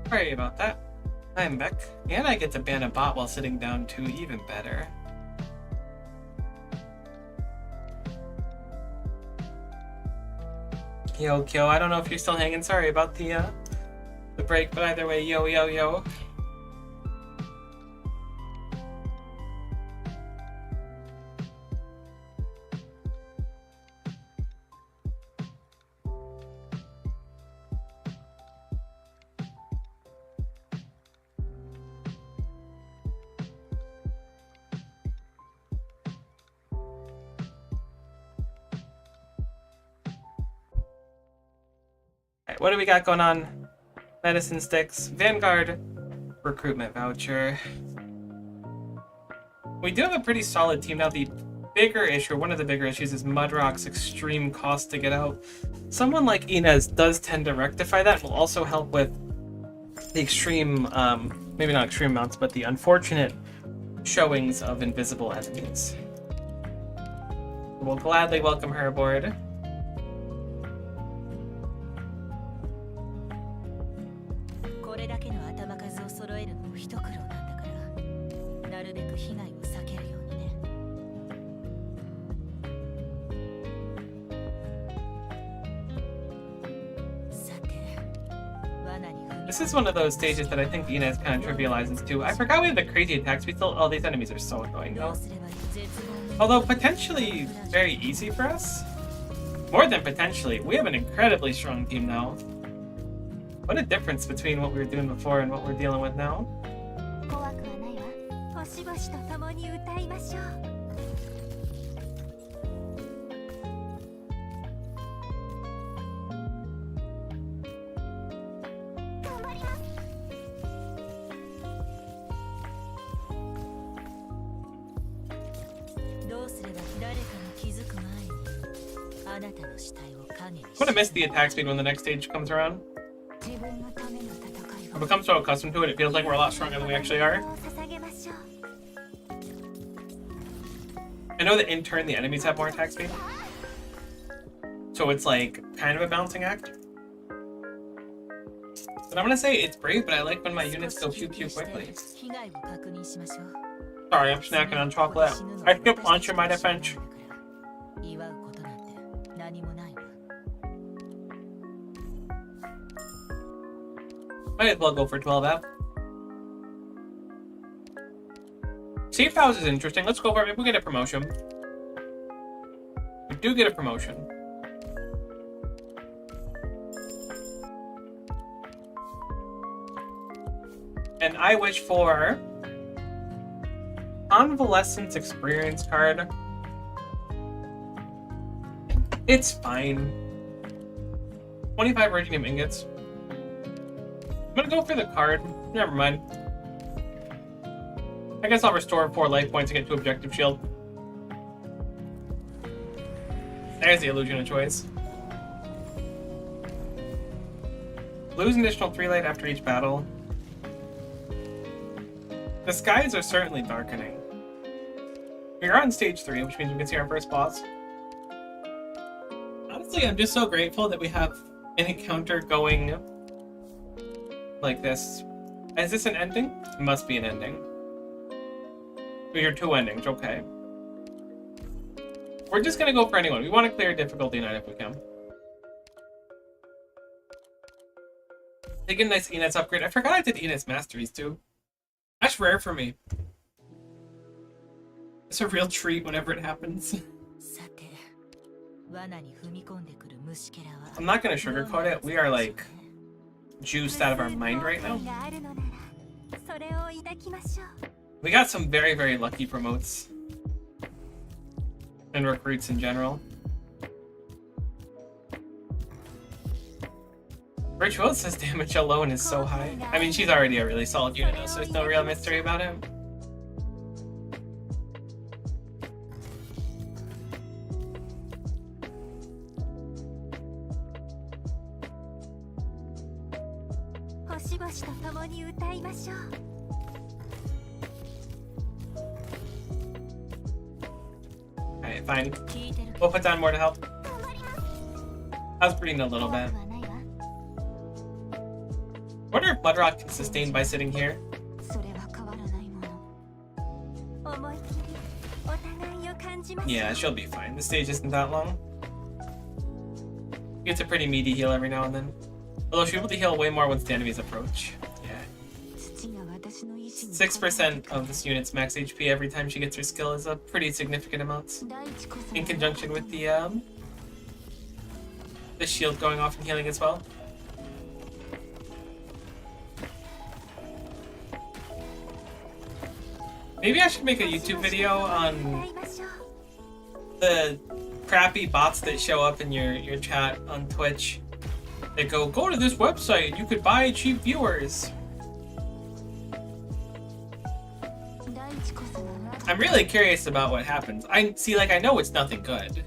Sorry about that. I'm back. And I get to ban a bot while sitting down too, even better. Yo, Kyo, I don't know if you're still hanging. Sorry about the break, but either way, yo, yo, yo. Alright, what do we got going on? Medicine sticks, Vanguard, recruitment voucher. We do have a pretty solid team now. The bigger issue, one of the bigger issues, is Mudrock's extreme cost to get out. Someone like Inez does tend to rectify that. Will also help with the extreme, maybe not extreme amounts, but the unfortunate showings of invisible enemies. We'll gladly welcome her aboard. This is one of those stages that I think Inez kind of trivializes too. I forgot we have the crazy attacks. We still, oh, these enemies are so annoying though. Although potentially very easy for us. More than potentially, we have an incredibly strong team now. What a difference between what we were doing before and what we're dealing with now. I'm gonna miss the attack speed when the next stage comes around. I've become so accustomed to it, it feels like we're a lot stronger than we actually are. I know that in turn the enemies have more attack speed. So it's like kind of a balancing act. But I'm gonna say it's brave, but I like when my units go pew pew quickly. Sorry, I'm snacking on chocolate. I skipped lunch in my defense. Might as well go for 12F. Safe house is interesting. Let's go for it. Maybe we get a promotion. We do get a promotion. And I wish for Convalescence Experience card. It's fine. 25 Radium Ingots. I'm gonna go for the card. Never mind. I guess I'll restore 4 life points to get to Objective Shield. There's the illusion of choice. Lose an additional 3 light after each battle. The skies are certainly darkening. We're on stage 3, which means we can see our first boss. Honestly, I'm just so grateful that we have an encounter going like this. Is this an ending? It must be an ending. We hear 2 endings, okay. We're just gonna go for anyone. We want to clear difficulty 9 if we can. Take a nice Inez upgrade. I forgot I did Inez Masteries too. That's rare for me. It's a real treat whenever it happens. I'm not gonna sugarcoat it. We are like juiced out of our mind right now. We got some very, very lucky promotes. And recruits in general. Virtuosa's damage alone is so high. I mean, she's already a really solid unit though, so there's no real mystery about him. Alright, fine. We'll put down more to help. I was breeding a little bit. wonder if Mudrock can sustain by sitting here. それは変わらないもの。思い切りお互いを感じましょう。 Yeah, she'll be fine. The stage isn't that long. Gets a pretty meaty heal every now and then. Although she'll be able to heal way more once the enemies approach. Yeah. 6% of this unit's max HP every time she gets her skill is a pretty significant amount. In conjunction with the shield going off and healing as well. Maybe I should make a YouTube video on the crappy bots that show up in your chat on Twitch. They go to this website, you could buy cheap viewers. I'm really curious about what happens. I know it's nothing good.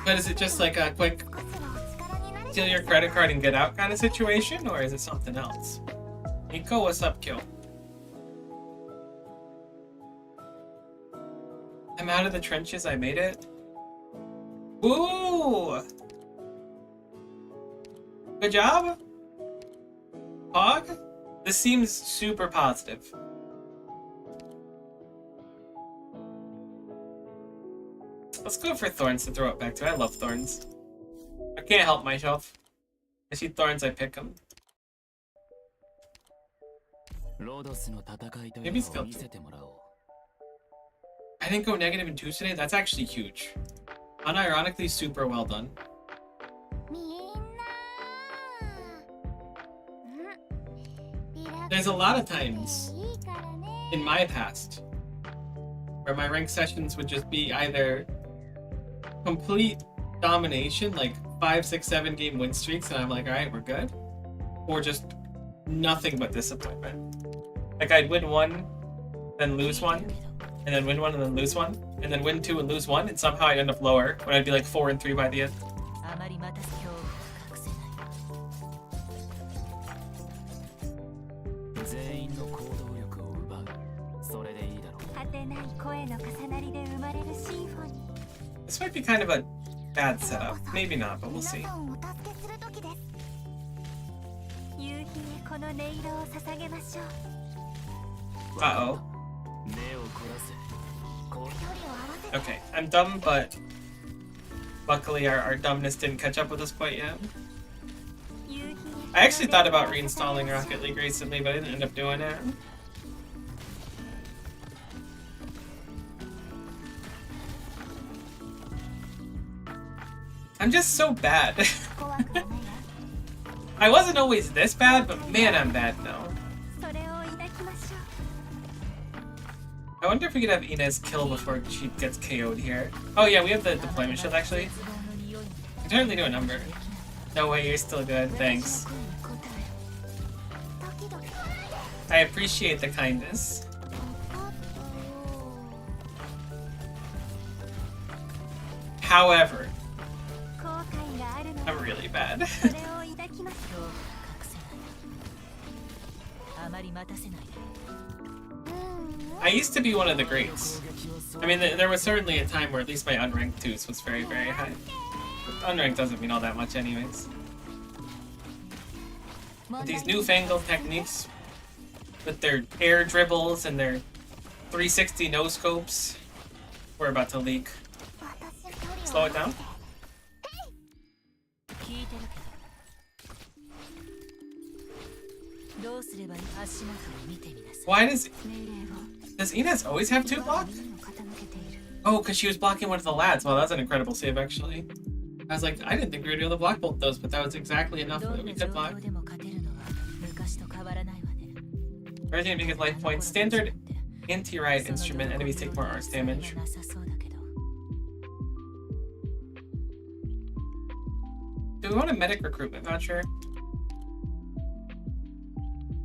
But is it just like a quick steal your credit card and get out kind of situation, or is it something else? Nico, what's up, Kyo? I'm out of the trenches, I made it. Ooh! Good job? Pog? This seems super positive. Let's go for thorns to throw it back to. I love thorns. I can't help myself. I see thorns, I pick them. Maybe skill 2. I didn't go negative in 2 today? That's actually huge. Unironically, super well done. There's a lot of times in my past where my rank sessions would just be either complete domination, like 5, 6, 7 game win streaks, and I'm like, alright, we're good. Or just nothing but disappointment. Like I'd win 1, then lose 1, and then win 1 and then lose 1, and then win 2 and lose 1, and somehow I'd end up lower when I'd be like 4 and 3 by the end. This might be kind of a bad setup. Maybe not, but we'll see. Uh-oh. Okay, I'm dumb, but luckily our dumbness didn't catch up with us quite yet. I actually thought about reinstalling Rocket League recently, but I didn't end up doing it. I'm just so bad. I wasn't always this bad, but man, I'm bad now. I wonder if we could have Inez kill before she gets KO'd here. Oh yeah, we have the deployment shield actually. I can totally do a number. No way, you're still good, thanks. I appreciate the kindness. However, I'm really bad. I used to be one of the greats. I mean, there was certainly a time where at least my unranked 2s was very, very high. But unranked doesn't mean all that much anyways. With these newfangled techniques, with their air dribbles and their 360 no-scopes, we're about to leak. Slow it down. Why does Inez always have 2 block? Oh, because she was blocking one of the lads. Well, that's an incredible save, actually. I was like, I didn't think we were able to block both those, but that was exactly enough that we could block. Resident Vegas life points. Standard anti-riot instrument. Enemies take more arts damage. Do we want a medic recruitment voucher?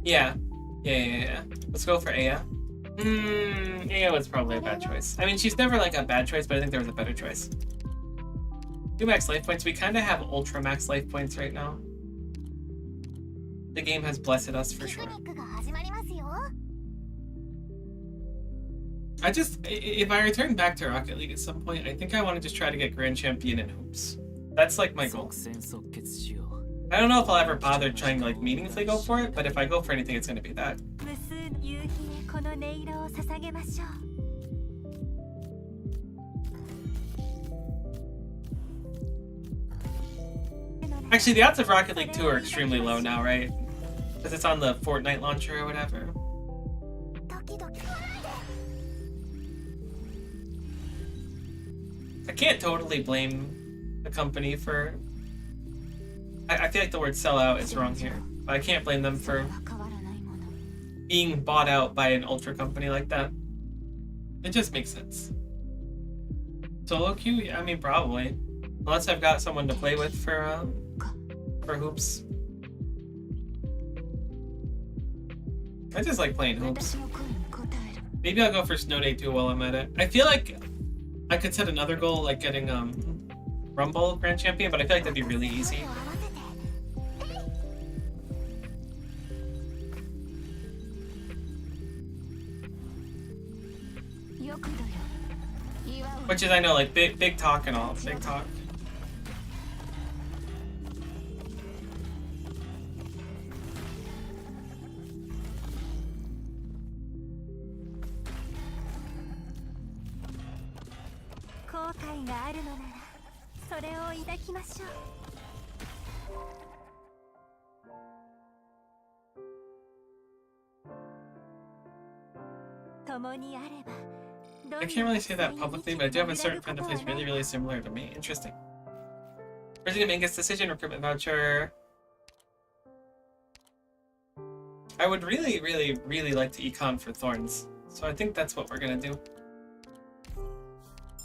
Yeah. Yeah. Let's go for Aya. Aya was probably a bad choice. I mean, she's never like a bad choice, but I think there was a better choice. 2 max life points. We kind of have ultra max life points right now. The game has blessed us for sure. If I return back to Rocket League at some point, I think I want to just try to get Grand Champion in hoops. That's like my goal. I don't know if I'll ever bother trying to like meaningfully go for it, but if I go for anything, it's gonna be that. Actually, the odds of Rocket League 2 are extremely low now, right? Because it's on the Fortnite launcher or whatever. I can't totally blame the company for... I feel like the word sellout is wrong here. But I can't blame them for being bought out by an ultra company like that. It just makes sense. Solo queue? Yeah, I mean, probably. Unless I've got someone to play with for hoops. I just like playing hoops. Maybe I'll go for Snow Day 2 while I'm at it. I feel like I could set another goal, like getting Rumble Grand Champion, but I feel like that'd be really easy. Which is, I know, like big talk and all, big talk. I can't really say that publicly, but I do have a certain friend that plays really, really similar to me. Interesting. President Mingus decision, recruitment voucher. I would really, really, really like to econ for Thorns, so I think that's what we're gonna do.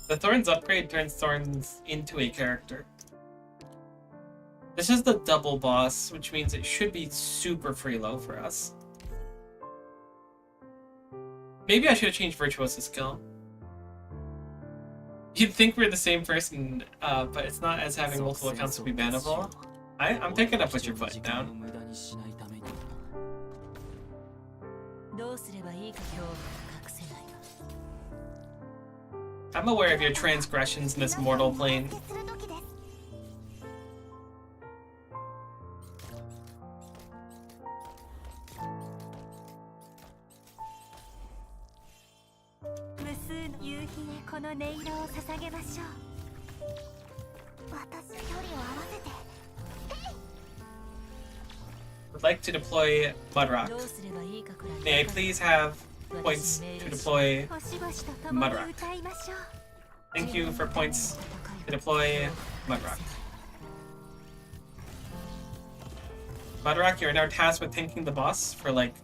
The Thorns upgrade turns Thorns into a character. This is the double boss, which means it should be super free low for us. Maybe I should have changed Virtuoso's skill. You'd think we're the same person, but it's not, as having multiple accounts would be bannable. I'm picking up what you're putting down. I'm aware of your transgressions in this mortal plane. Would like to deploy Mudrock. May I please have points to deploy Mudrock? Thank you for points to deploy Mudrock. Mudrock, you're now tasked with tanking the boss for like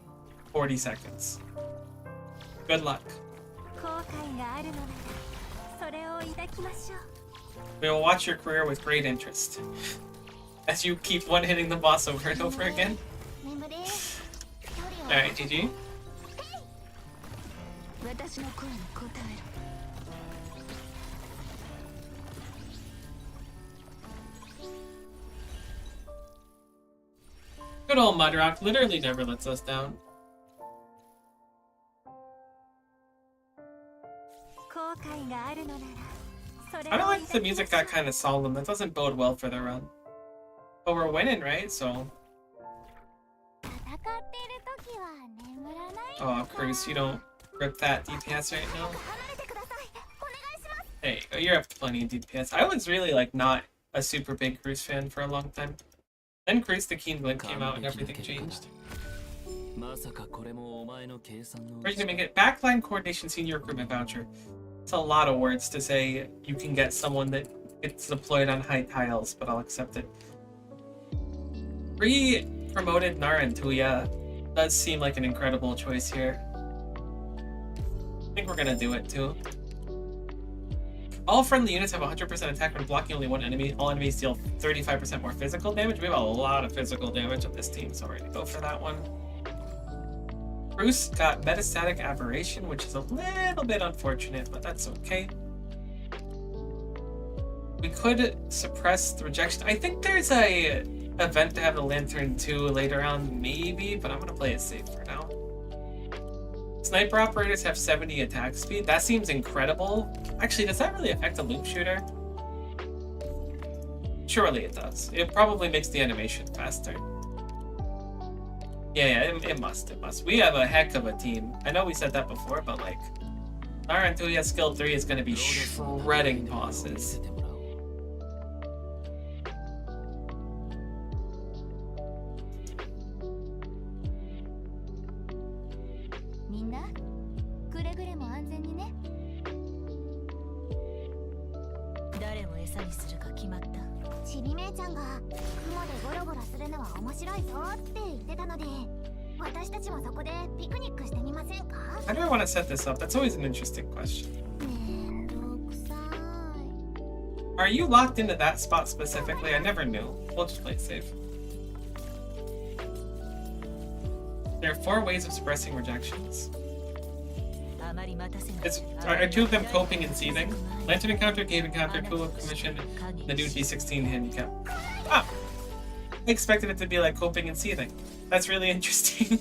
40 seconds. Good luck. We will watch your career with great interest as you keep one-hitting the boss over and over again. Alright, GG. Good old Mudrock literally never lets us down. I don't like the music got kind of solemn. That doesn't bode well for the run. But we're winning, right? So. Oh, Cruz, you don't rip that DPS right now. There you go. You're up to plenty of DPS. I was really like not a super big Cruz fan for a long time. Then Cruz the Keen Blink came out and everything changed. We're gonna make it backline coordination senior recruitment voucher. It's a lot of words to say you can get someone that gets deployed on high tiles, but I'll accept it. Re-promoted Narantuya does seem like an incredible choice here. I think we're gonna do it too. All friendly units have 100% attack when blocking only one enemy. All enemies deal 35% more physical damage. We have a lot of physical damage on this team, so we're gonna go for that one. Bruce got Metastatic Aberration, which is a little bit unfortunate, but that's okay. We could suppress the rejection. I think there's a event to have the Lantern 2 later on, maybe, but I'm gonna play it safe for now. Sniper operators have 70 attack speed. That seems incredible. Actually, does that really affect a loop shooter? Surely it does. It probably makes the animation faster. Yeah, it must. We have a heck of a team. I know we said that before, but like, Narantuya skill 3 is gonna be shredding bosses. みんなくれぐれも安全にね。誰を餌にするか決まった。ちびめいちゃんが雲でゴロゴロするのは面白いぞって言ってたので、私たちもそこでピクニックしてみませんか？ How do I want to set this up? That's always an interesting question. めんどくさい。 Are you locked into that spot specifically? I never knew. We'll just play it safe. There are 4 ways of suppressing rejections. Are 2 of them coping and seething? Lantern encounter, cave encounter, tool of commission, the new D16 handicap. Ah! I expected it to be like coping and seething. That's really interesting.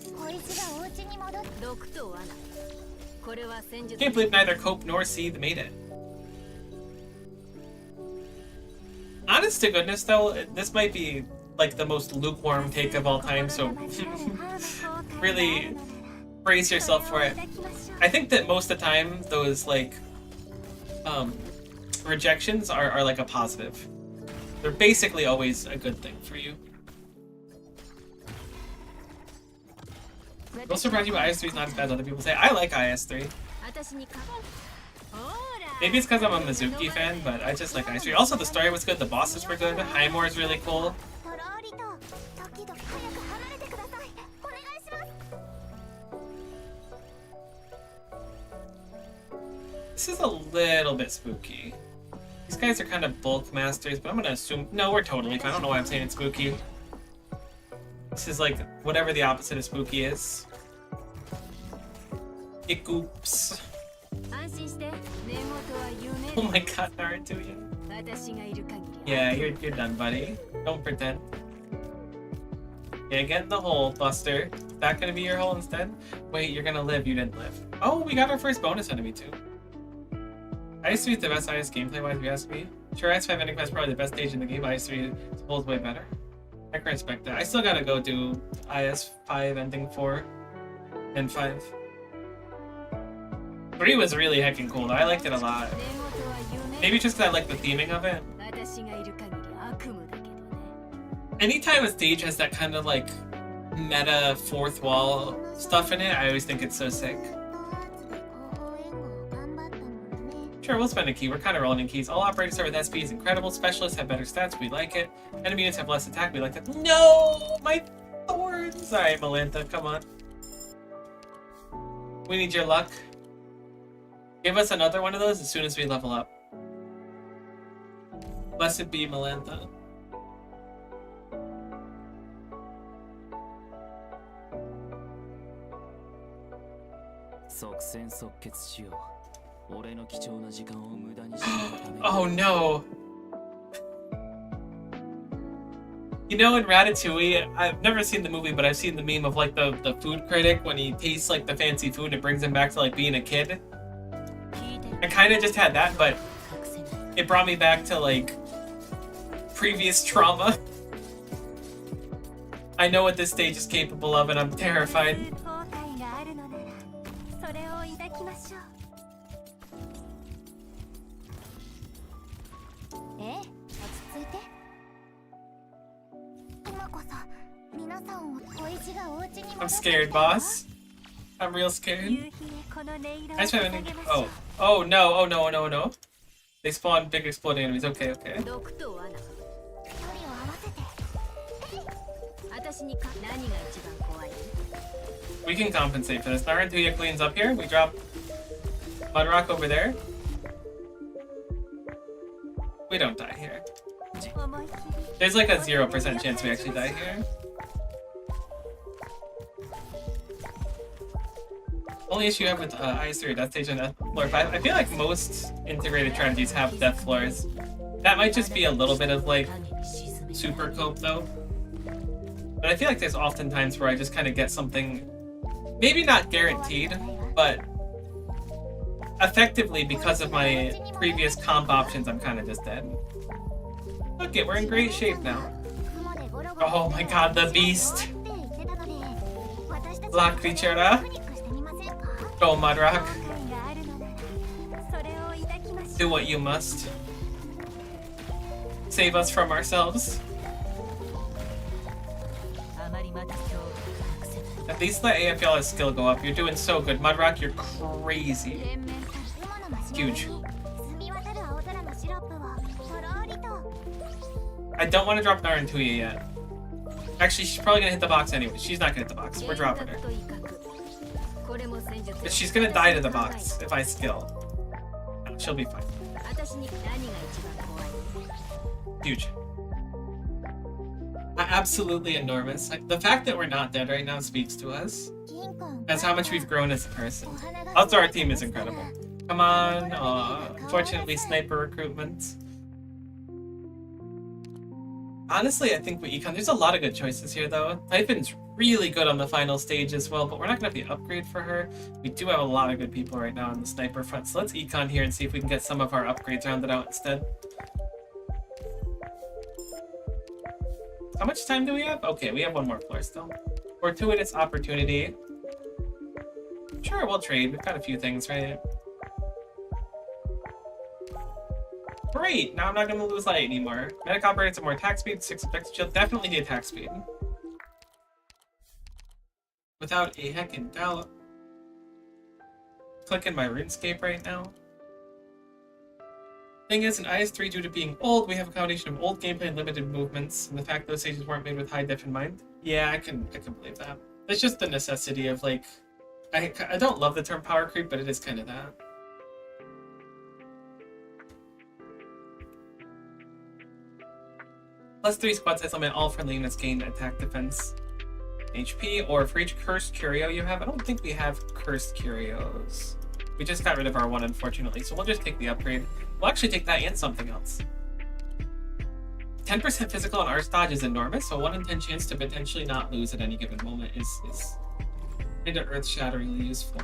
Can't believe neither cope nor seethe made it. Honest to goodness though, this might be like the most lukewarm take of all time, so really brace yourself for it. I think that most of the time those like rejections are like a positive. They're basically always a good thing for you. Will surprise you, but IS3 is not as bad as other people say. I like IS3. Maybe it's because I'm a Mizuki fan, but I just like IS3. Also, the story was good, the bosses were good, Highmore is really cool. This is a little bit spooky. These guys are kind of bulk masters, but I'm gonna assume... No, we're totally fine. I don't know why I'm saying it's spooky. This is like whatever the opposite of spooky is. Oops. Oh my god, Naruto. Yeah, you're done, buddy. Don't pretend. Yeah, get in the hole, Buster. Is that gonna be your hole instead? Wait, you're gonna live. You didn't live. Oh, we got our first bonus enemy too. IS3 is the best IS gameplay-wise, if you ask me. Sure, IS5 Ending Quest is probably the best stage in the game. IS3 holds way better. I can respect that. I still gotta go do IS5 Ending 4 and 5. 3 was really heckin' cool though. I liked it a lot. Maybe just because I like the theming of it. Anytime a stage has that kind of like meta fourth wall stuff in it, I always think it's so sick. Sure, we'll spend a key. We're kind of rolling in keys. All operators start with SP is incredible. Specialists have better stats. We like it. Enemy units have less attack. We like that. No! My thorns! Alright, Melantha, come on. We need your luck. Give us another one of those as soon as we level up. Blessed be Melantha. Oh no! You know, in Ratatouille, I've never seen the movie, but I've seen the meme of like the food critic when he tastes like the fancy food, it brings him back to like being a kid. I kind of just had that, but it brought me back to like previous trauma. I know what this stage is capable of, and I'm terrified. I'm scared, boss. I'm real scared. I just have any... Oh no, oh no, no, no. They spawn big exploding enemies. Okay, okay. We can compensate for this. Narantuya cleans up here. We drop Mudrock over there. We don't die here. There's like a 0% chance we actually die here. Only issue I have with IS3 Death Stage and Death Floor 5, I feel like most integrated strategies have death floors. That might just be a little bit of like super cope though. But I feel like there's often times where I just kind of get something, maybe not guaranteed, but effectively because of my previous comp options, I'm kind of just dead. Look it, we're in great shape now. Oh my god, the beast. La Creatura. Go, Mudrock. Do what you must. Save us from ourselves. At least let AFL's skill go up. You're doing so good. Mudrock, you're crazy. Huge. I don't want to drop Narantuya yet. Actually, she's probably gonna hit the box anyway. She's not gonna hit the box. We're dropping her. But she's gonna die to the box if I skill. She'll be fine. Huge. Absolutely enormous. Like, the fact that we're not dead right now speaks to us. That's how much we've grown as a person. Also, our team is incredible. Come on. Unfortunately, sniper recruitment. Honestly, I think with Econ, there's a lot of good choices here, though. Typhon's really good on the final stage as well, but we're not going to be upgrade for her. We do have a lot of good people right now on the sniper front, so let's Econ here and see if we can get some of our upgrades rounded out instead. How much time do we have? Okay, we have one more floor still. Fortuitous opportunity. Sure, we'll trade. We've got a few things, right? Great! Now I'm not going to lose light anymore. Medic operates at more attack speed, 6 objective shield. Definitely the attack speed. Without a heckin' doubt. Clicking my RuneScape right now. Thing is, in IS3, due to being old, we have a combination of old gameplay and limited movements, and the fact those stages weren't made with high def in mind. Yeah, I can believe that. It's just the necessity of, like, I don't love the term power creep, but it is kind of that. +3 squad size limit, all friendly units gain attack, defense, HP, or for each cursed curio you have. I don't think we have cursed curios. We just got rid of our one, unfortunately, so we'll just take the upgrade. We'll actually take that and something else. 10% physical on Arch dodge is enormous, so 1 in 10 chance to potentially not lose at any given moment is kind of earth-shatteringly useful.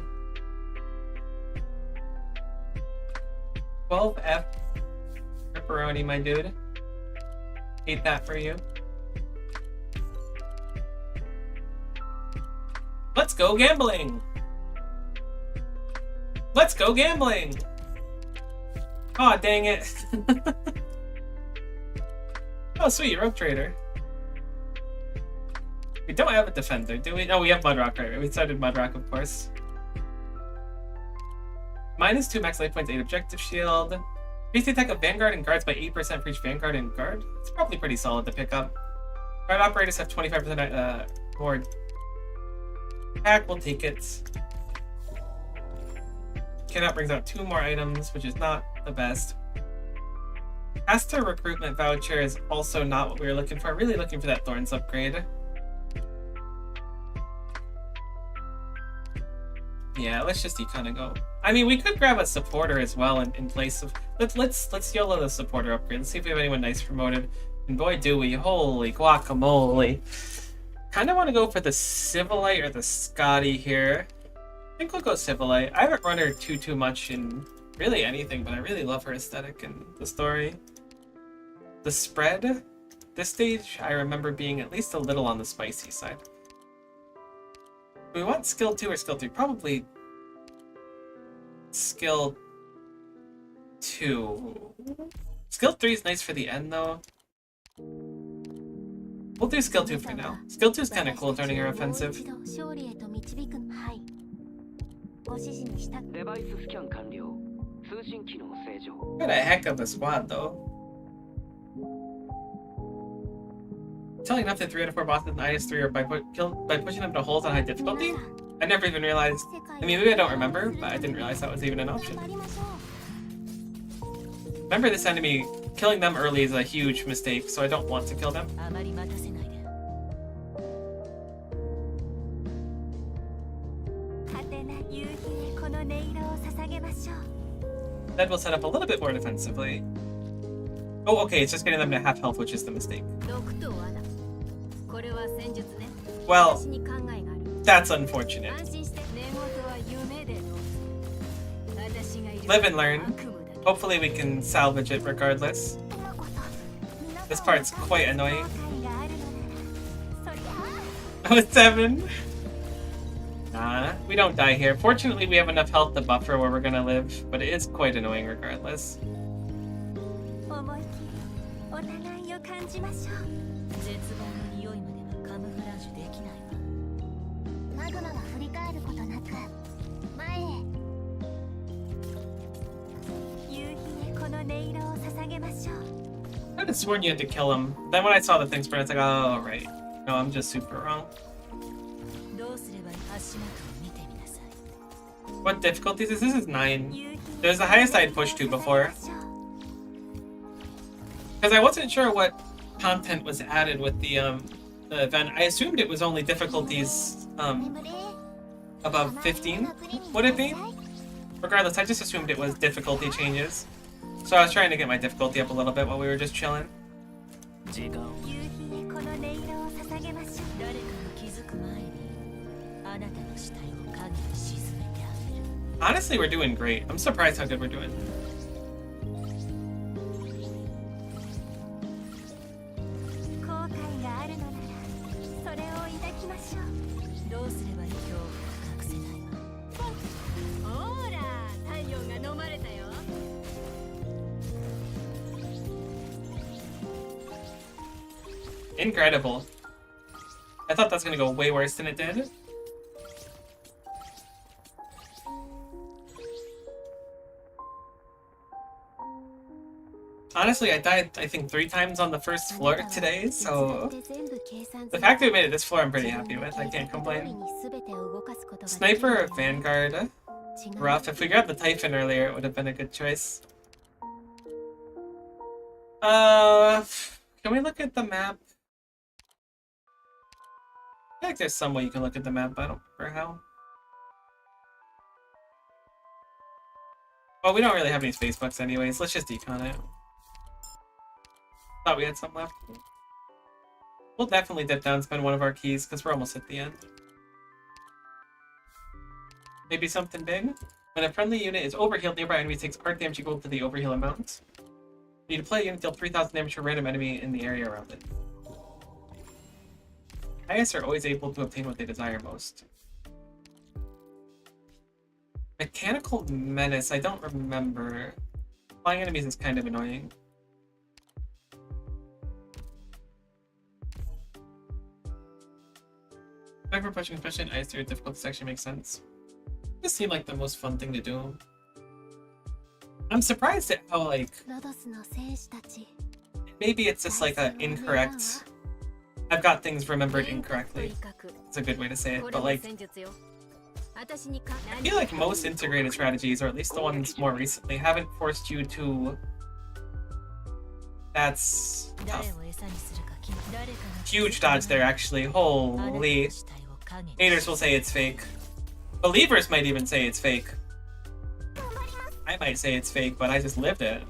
12F. Pepperoni, my dude. Hate that for you. Let's go gambling! Let's go gambling! Aw, dang it. Oh, sweet, Rope Trader. We don't have a defender, do we? No, we have Mudrock, right? We started Mudrock, of course. -2 max life points, 8 objective shield. Increase the attack of Vanguard and Guards by 8% for each Vanguard and Guard. It's probably pretty solid to pick up. Guard operators have 25% more attack. We'll take it. Kidnap brings out 2 more items, which is not the best. Caster recruitment voucher is also not what we were looking for. Really looking for that Thorns upgrade. Yeah, let's just kind of go. I mean, we could grab a supporter as well in place of. Let's YOLO the supporter upgrade. Let's see if we have anyone nice promoted. And boy, do we! Holy guacamole! Kind of want to go for the Civilite or the Scotty here. I think we'll go Civilite. I haven't run her too much in really anything, but I really love her aesthetic and the story. The spread, this stage, I remember being at least a little on the spicy side. We want skill 2 or skill 3? Probably skill 2. Skill 3 is nice for the end, though. We'll do skill 2 for now. Skill 2 is kind of cool, turning her offensive. Got a heck of a squad, though. Telling enough that 3 out of 4 bosses in IS3 are killed by pushing them to holes on high difficulty? I never even realized. I mean, maybe I don't remember, but I didn't realize that was even an option. Remember, this enemy, killing them early is a huge mistake, so I don't want to kill them. That will set up a little bit more defensively. Oh, okay, it's just getting them to half health, which is the mistake. Well, that's unfortunate. Live and learn. Hopefully we can salvage it regardless. This part's quite annoying. Oh, 7. Nah, we don't die here. Fortunately, we have enough health to buffer where we're gonna live, but it is quite annoying regardless. I could have sworn you had to kill him. Then when I saw the things, I was like, oh, right. No, I'm just super wrong. What difficulties is this? This is 9. There's the highest I'd pushed to before. Because I wasn't sure what content was added with the event. I assumed it was only difficulties above 15, would it be? Regardless, I just assumed it was difficulty changes. So I was trying to get my difficulty up a little bit while we were just chilling. Honestly, we're doing great. I'm surprised how good we're doing. Incredible. I thought that's gonna go way worse than it did. Honestly, I died, I think, 3 times on the first floor today, so the fact that we made it this floor, I'm pretty happy with. I can't complain. Sniper or Vanguard? Rough. If we grabbed the Typhon earlier, it would have been a good choice. Can we look at the map? I feel like there's some way you can look at the map, but I don't remember how. Well, we don't really have any space bucks anyways. Let's just decon it. Thought we had some left. We'll definitely dip down, spend one of our keys, because we're almost at the end. Maybe something big? When a friendly unit is overhealed, nearby enemy takes arc damage equal to the overheal amount. You deploy a unit, deal 3,000 damage to a random enemy in the area around it. Highest are always able to obtain what they desire most. Mechanical Menace, I don't remember. Flying enemies is kind of annoying. Back for pushing, especially in ice tier difficulties, actually makes sense. This seemed like the most fun thing to do. I'm surprised at how, like, maybe it's just like an incorrect. I've got things remembered incorrectly. It's a good way to say it, but like, I feel like most integrated strategies, or at least the ones more recently, haven't forced you to. That's tough. Huge dodge there, actually. Holy. Haters will say it's fake. Believers might even say it's fake. I might say it's fake, but I just lived it.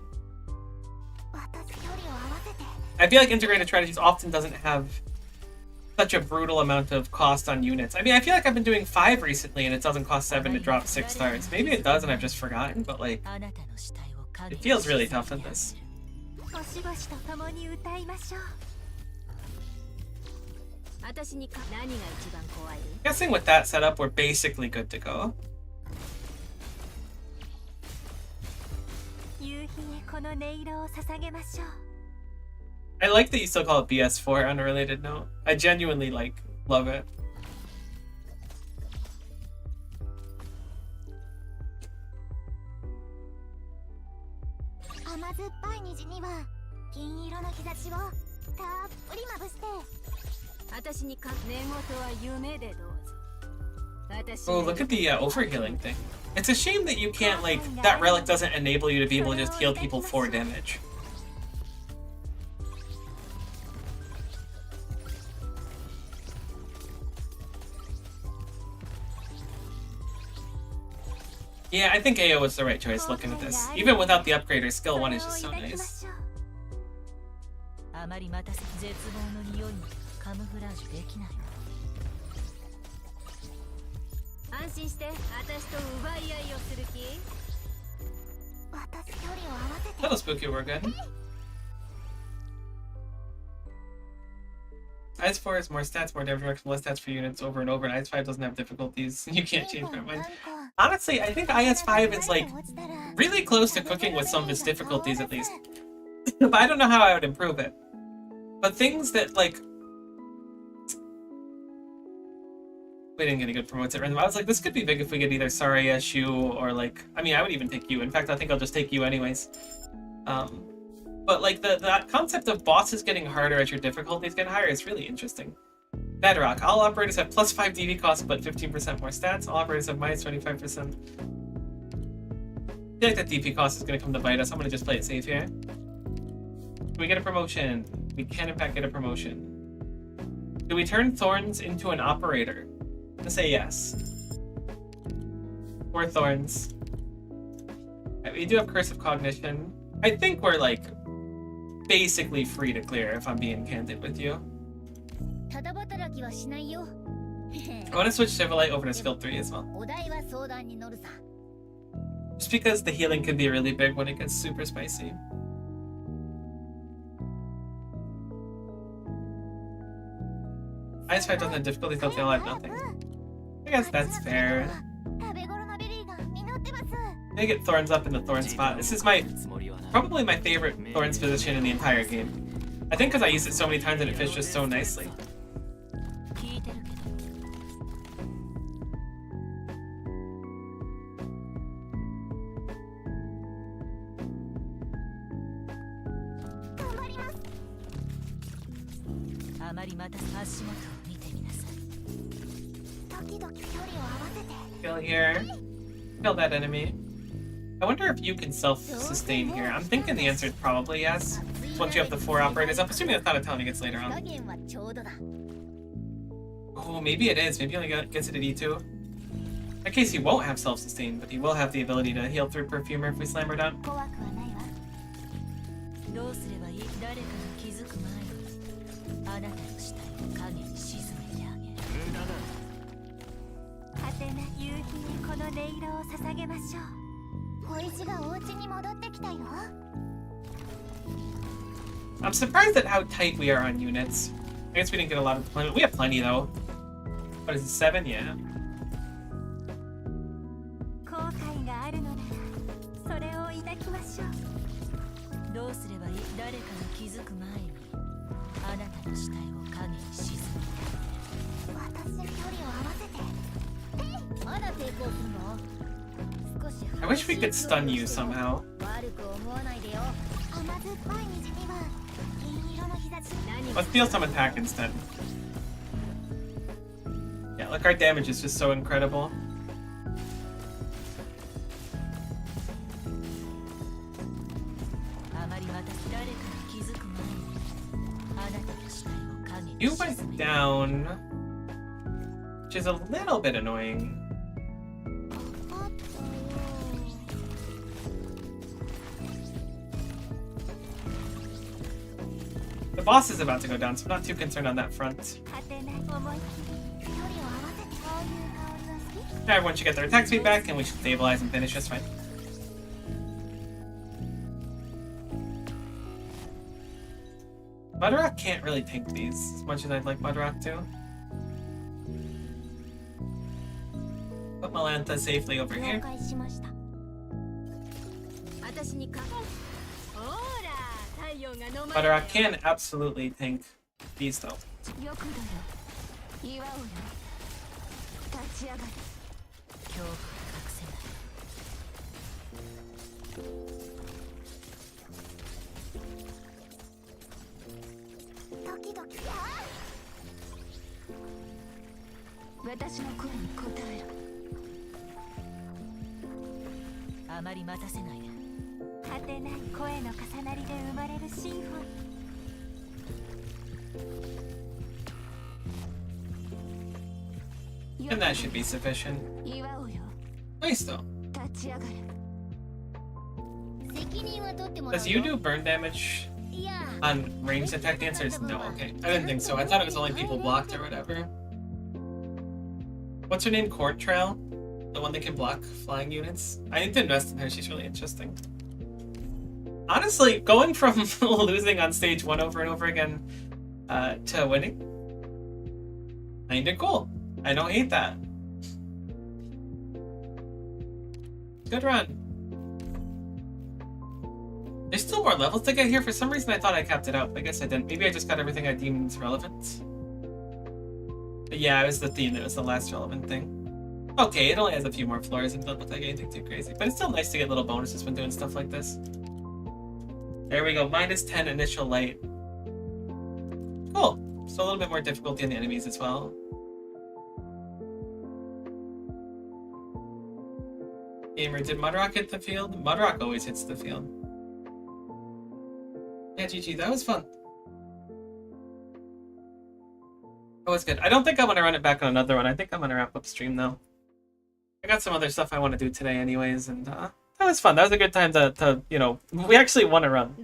I feel like integrated strategies often doesn't have such a brutal amount of cost on units. I mean, I feel like I've been doing 5 recently and it doesn't cost 7 to drop 6 stars. Maybe it does and I've just forgotten, but like, it feels really tough in this. Guessing with that setup, we're basically good to go. I like that you still call it BS4, unrelated note. I genuinely, like, love it. Oh, look at the overhealing thing. It's a shame that you can't, like, that relic doesn't enable you to be able to just heal people 4 damage. Yeah, I think AO was the right choice looking at this. Even without the upgrader, skill 1 is just so nice. Little spooky, we're good. Ice 4 is more stats, more damage reduction, less stats for units over and over, and Ice 5 doesn't have difficulties. You can't change my mind. Honestly, I think IS 5 is like really close to cooking with some of its difficulties at least. But I don't know how I would improve it. But things that like... We didn't get a good promotes at random. I was like, this could be big if we get either Saria, Shu, or like... I mean, I would even take you. In fact, I think I'll just take you anyways. But like that concept of bosses getting harder as your difficulties get higher is really interesting. Bedrock. All operators have plus 5 DV cost but 15% more stats. All operators have minus 25%. I feel like that DP cost is going to come to bite us. I'm going to just play it safe here. Can we get a promotion? We can in fact get a promotion. Do we turn Thorns into an operator? I'm going to say yes. 4 Thorns. Right, we do have Curse of Cognition. I think we're like basically free to clear if I'm being candid with you. I want to switch Chivalite over to skill 3 as well. Just because the healing can be really big when it gets super spicy. Ice 5 doesn't have difficulties, so they'll have nothing. I guess that's fair. I get Thorns up in the Thorn spot. This is probably my favorite Thorns position in the entire game. I think because I use it so many times and it fits just so nicely. Kill here. Kill that enemy. I wonder if you can self-sustain here. I'm thinking the answer is probably yes. Once you have the 4 operators. I'm assuming that's not a telling it's later on. Oh, maybe it is. Maybe he only gets it at E2. In that case, he won't have self-sustain, but he will have the ability to heal through Perfumer if we slam her down. I'm surprised at how tight we are on units. I guess we didn't get a lot of deployment. We have plenty though. What is it, 7? Yeah. I wish we could stun you somehow. Let's deal some attack instead. Yeah, look, our damage is just so incredible. You went down, which is a little bit annoying. The boss is about to go down, so I'm not too concerned on that front. Everyone should get their attack speed back, and we should stabilize and finish just fine. Mudrock can't really tank these as much as I'd like Mudrock to. Put Malantha safely over here. Mudrock can absolutely tank these though. And that should be sufficient. Nice though. Does you do burn damage on ranged attack? The answer is no. Okay, I didn't think so. I thought it was only people blocked or whatever. What's her name? Court Trail? The one that can block flying units? I need to invest in her. She's really interesting. Honestly, going from losing on stage 1 over and over again to winning Kinda cool. I don't hate that. Good run. There's still more levels to get here. For some reason I thought I capped it out. I guess I didn't. Maybe I just got everything I deemed relevant. But yeah, it was the theme that was the last relevant thing. Okay, it only has a few more floors and doesn't look like anything too crazy. But it's still nice to get little bonuses when doing stuff like this. There we go. -10 initial light. Cool. So a little bit more difficulty in the enemies as well. Gamer, did Mudrock hit the field? Mudrock always hits the field. Yeah, GG, that was fun. That was good. I don't think I want to run it back on another one. I think I'm going to wrap up stream though. I got some other stuff I want to do today anyways, and that was fun. That was a good time to you know, we actually won a run.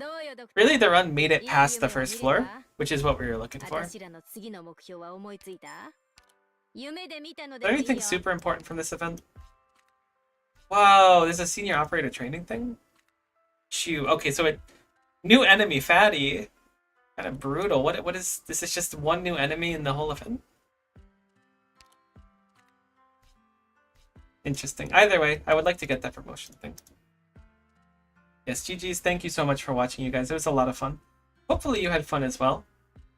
Really, the run made it past the first floor, which is what we were looking for. Is there anything super important from this event? Wow, there's a senior operator training thing? Shoo. Okay, so new enemy, Fatty. Kind of brutal. What is this? Is just one new enemy in the whole event? Interesting. Either way, I would like to get that promotion thing. Yes, GG's. Thank you so much for watching, you guys. It was a lot of fun. Hopefully you had fun as well.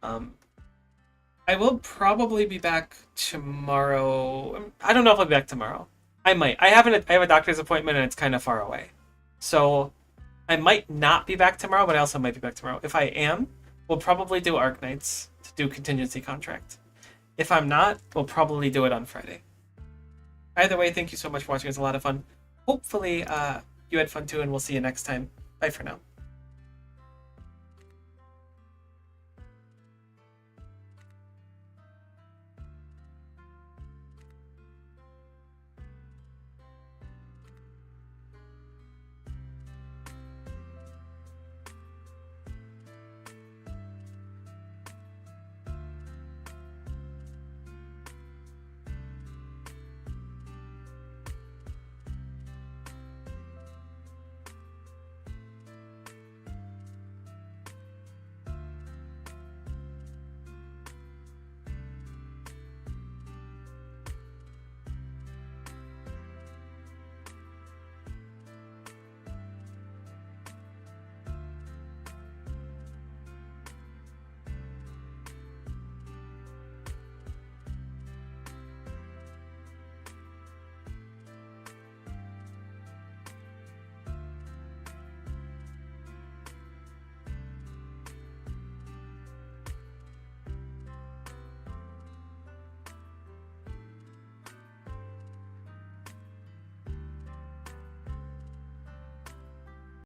I will probably be back tomorrow. I don't know if I'll be back tomorrow. I might. I have a doctor's appointment and it's kind of far away. So I might not be back tomorrow, but I also might be back tomorrow. If I am, we'll probably do Arknights to do contingency contract. If I'm not, we'll probably do it on Friday. Either way, thank you so much for watching. It was a lot of fun. Hopefully you had fun too, and we'll see you next time. Bye for now.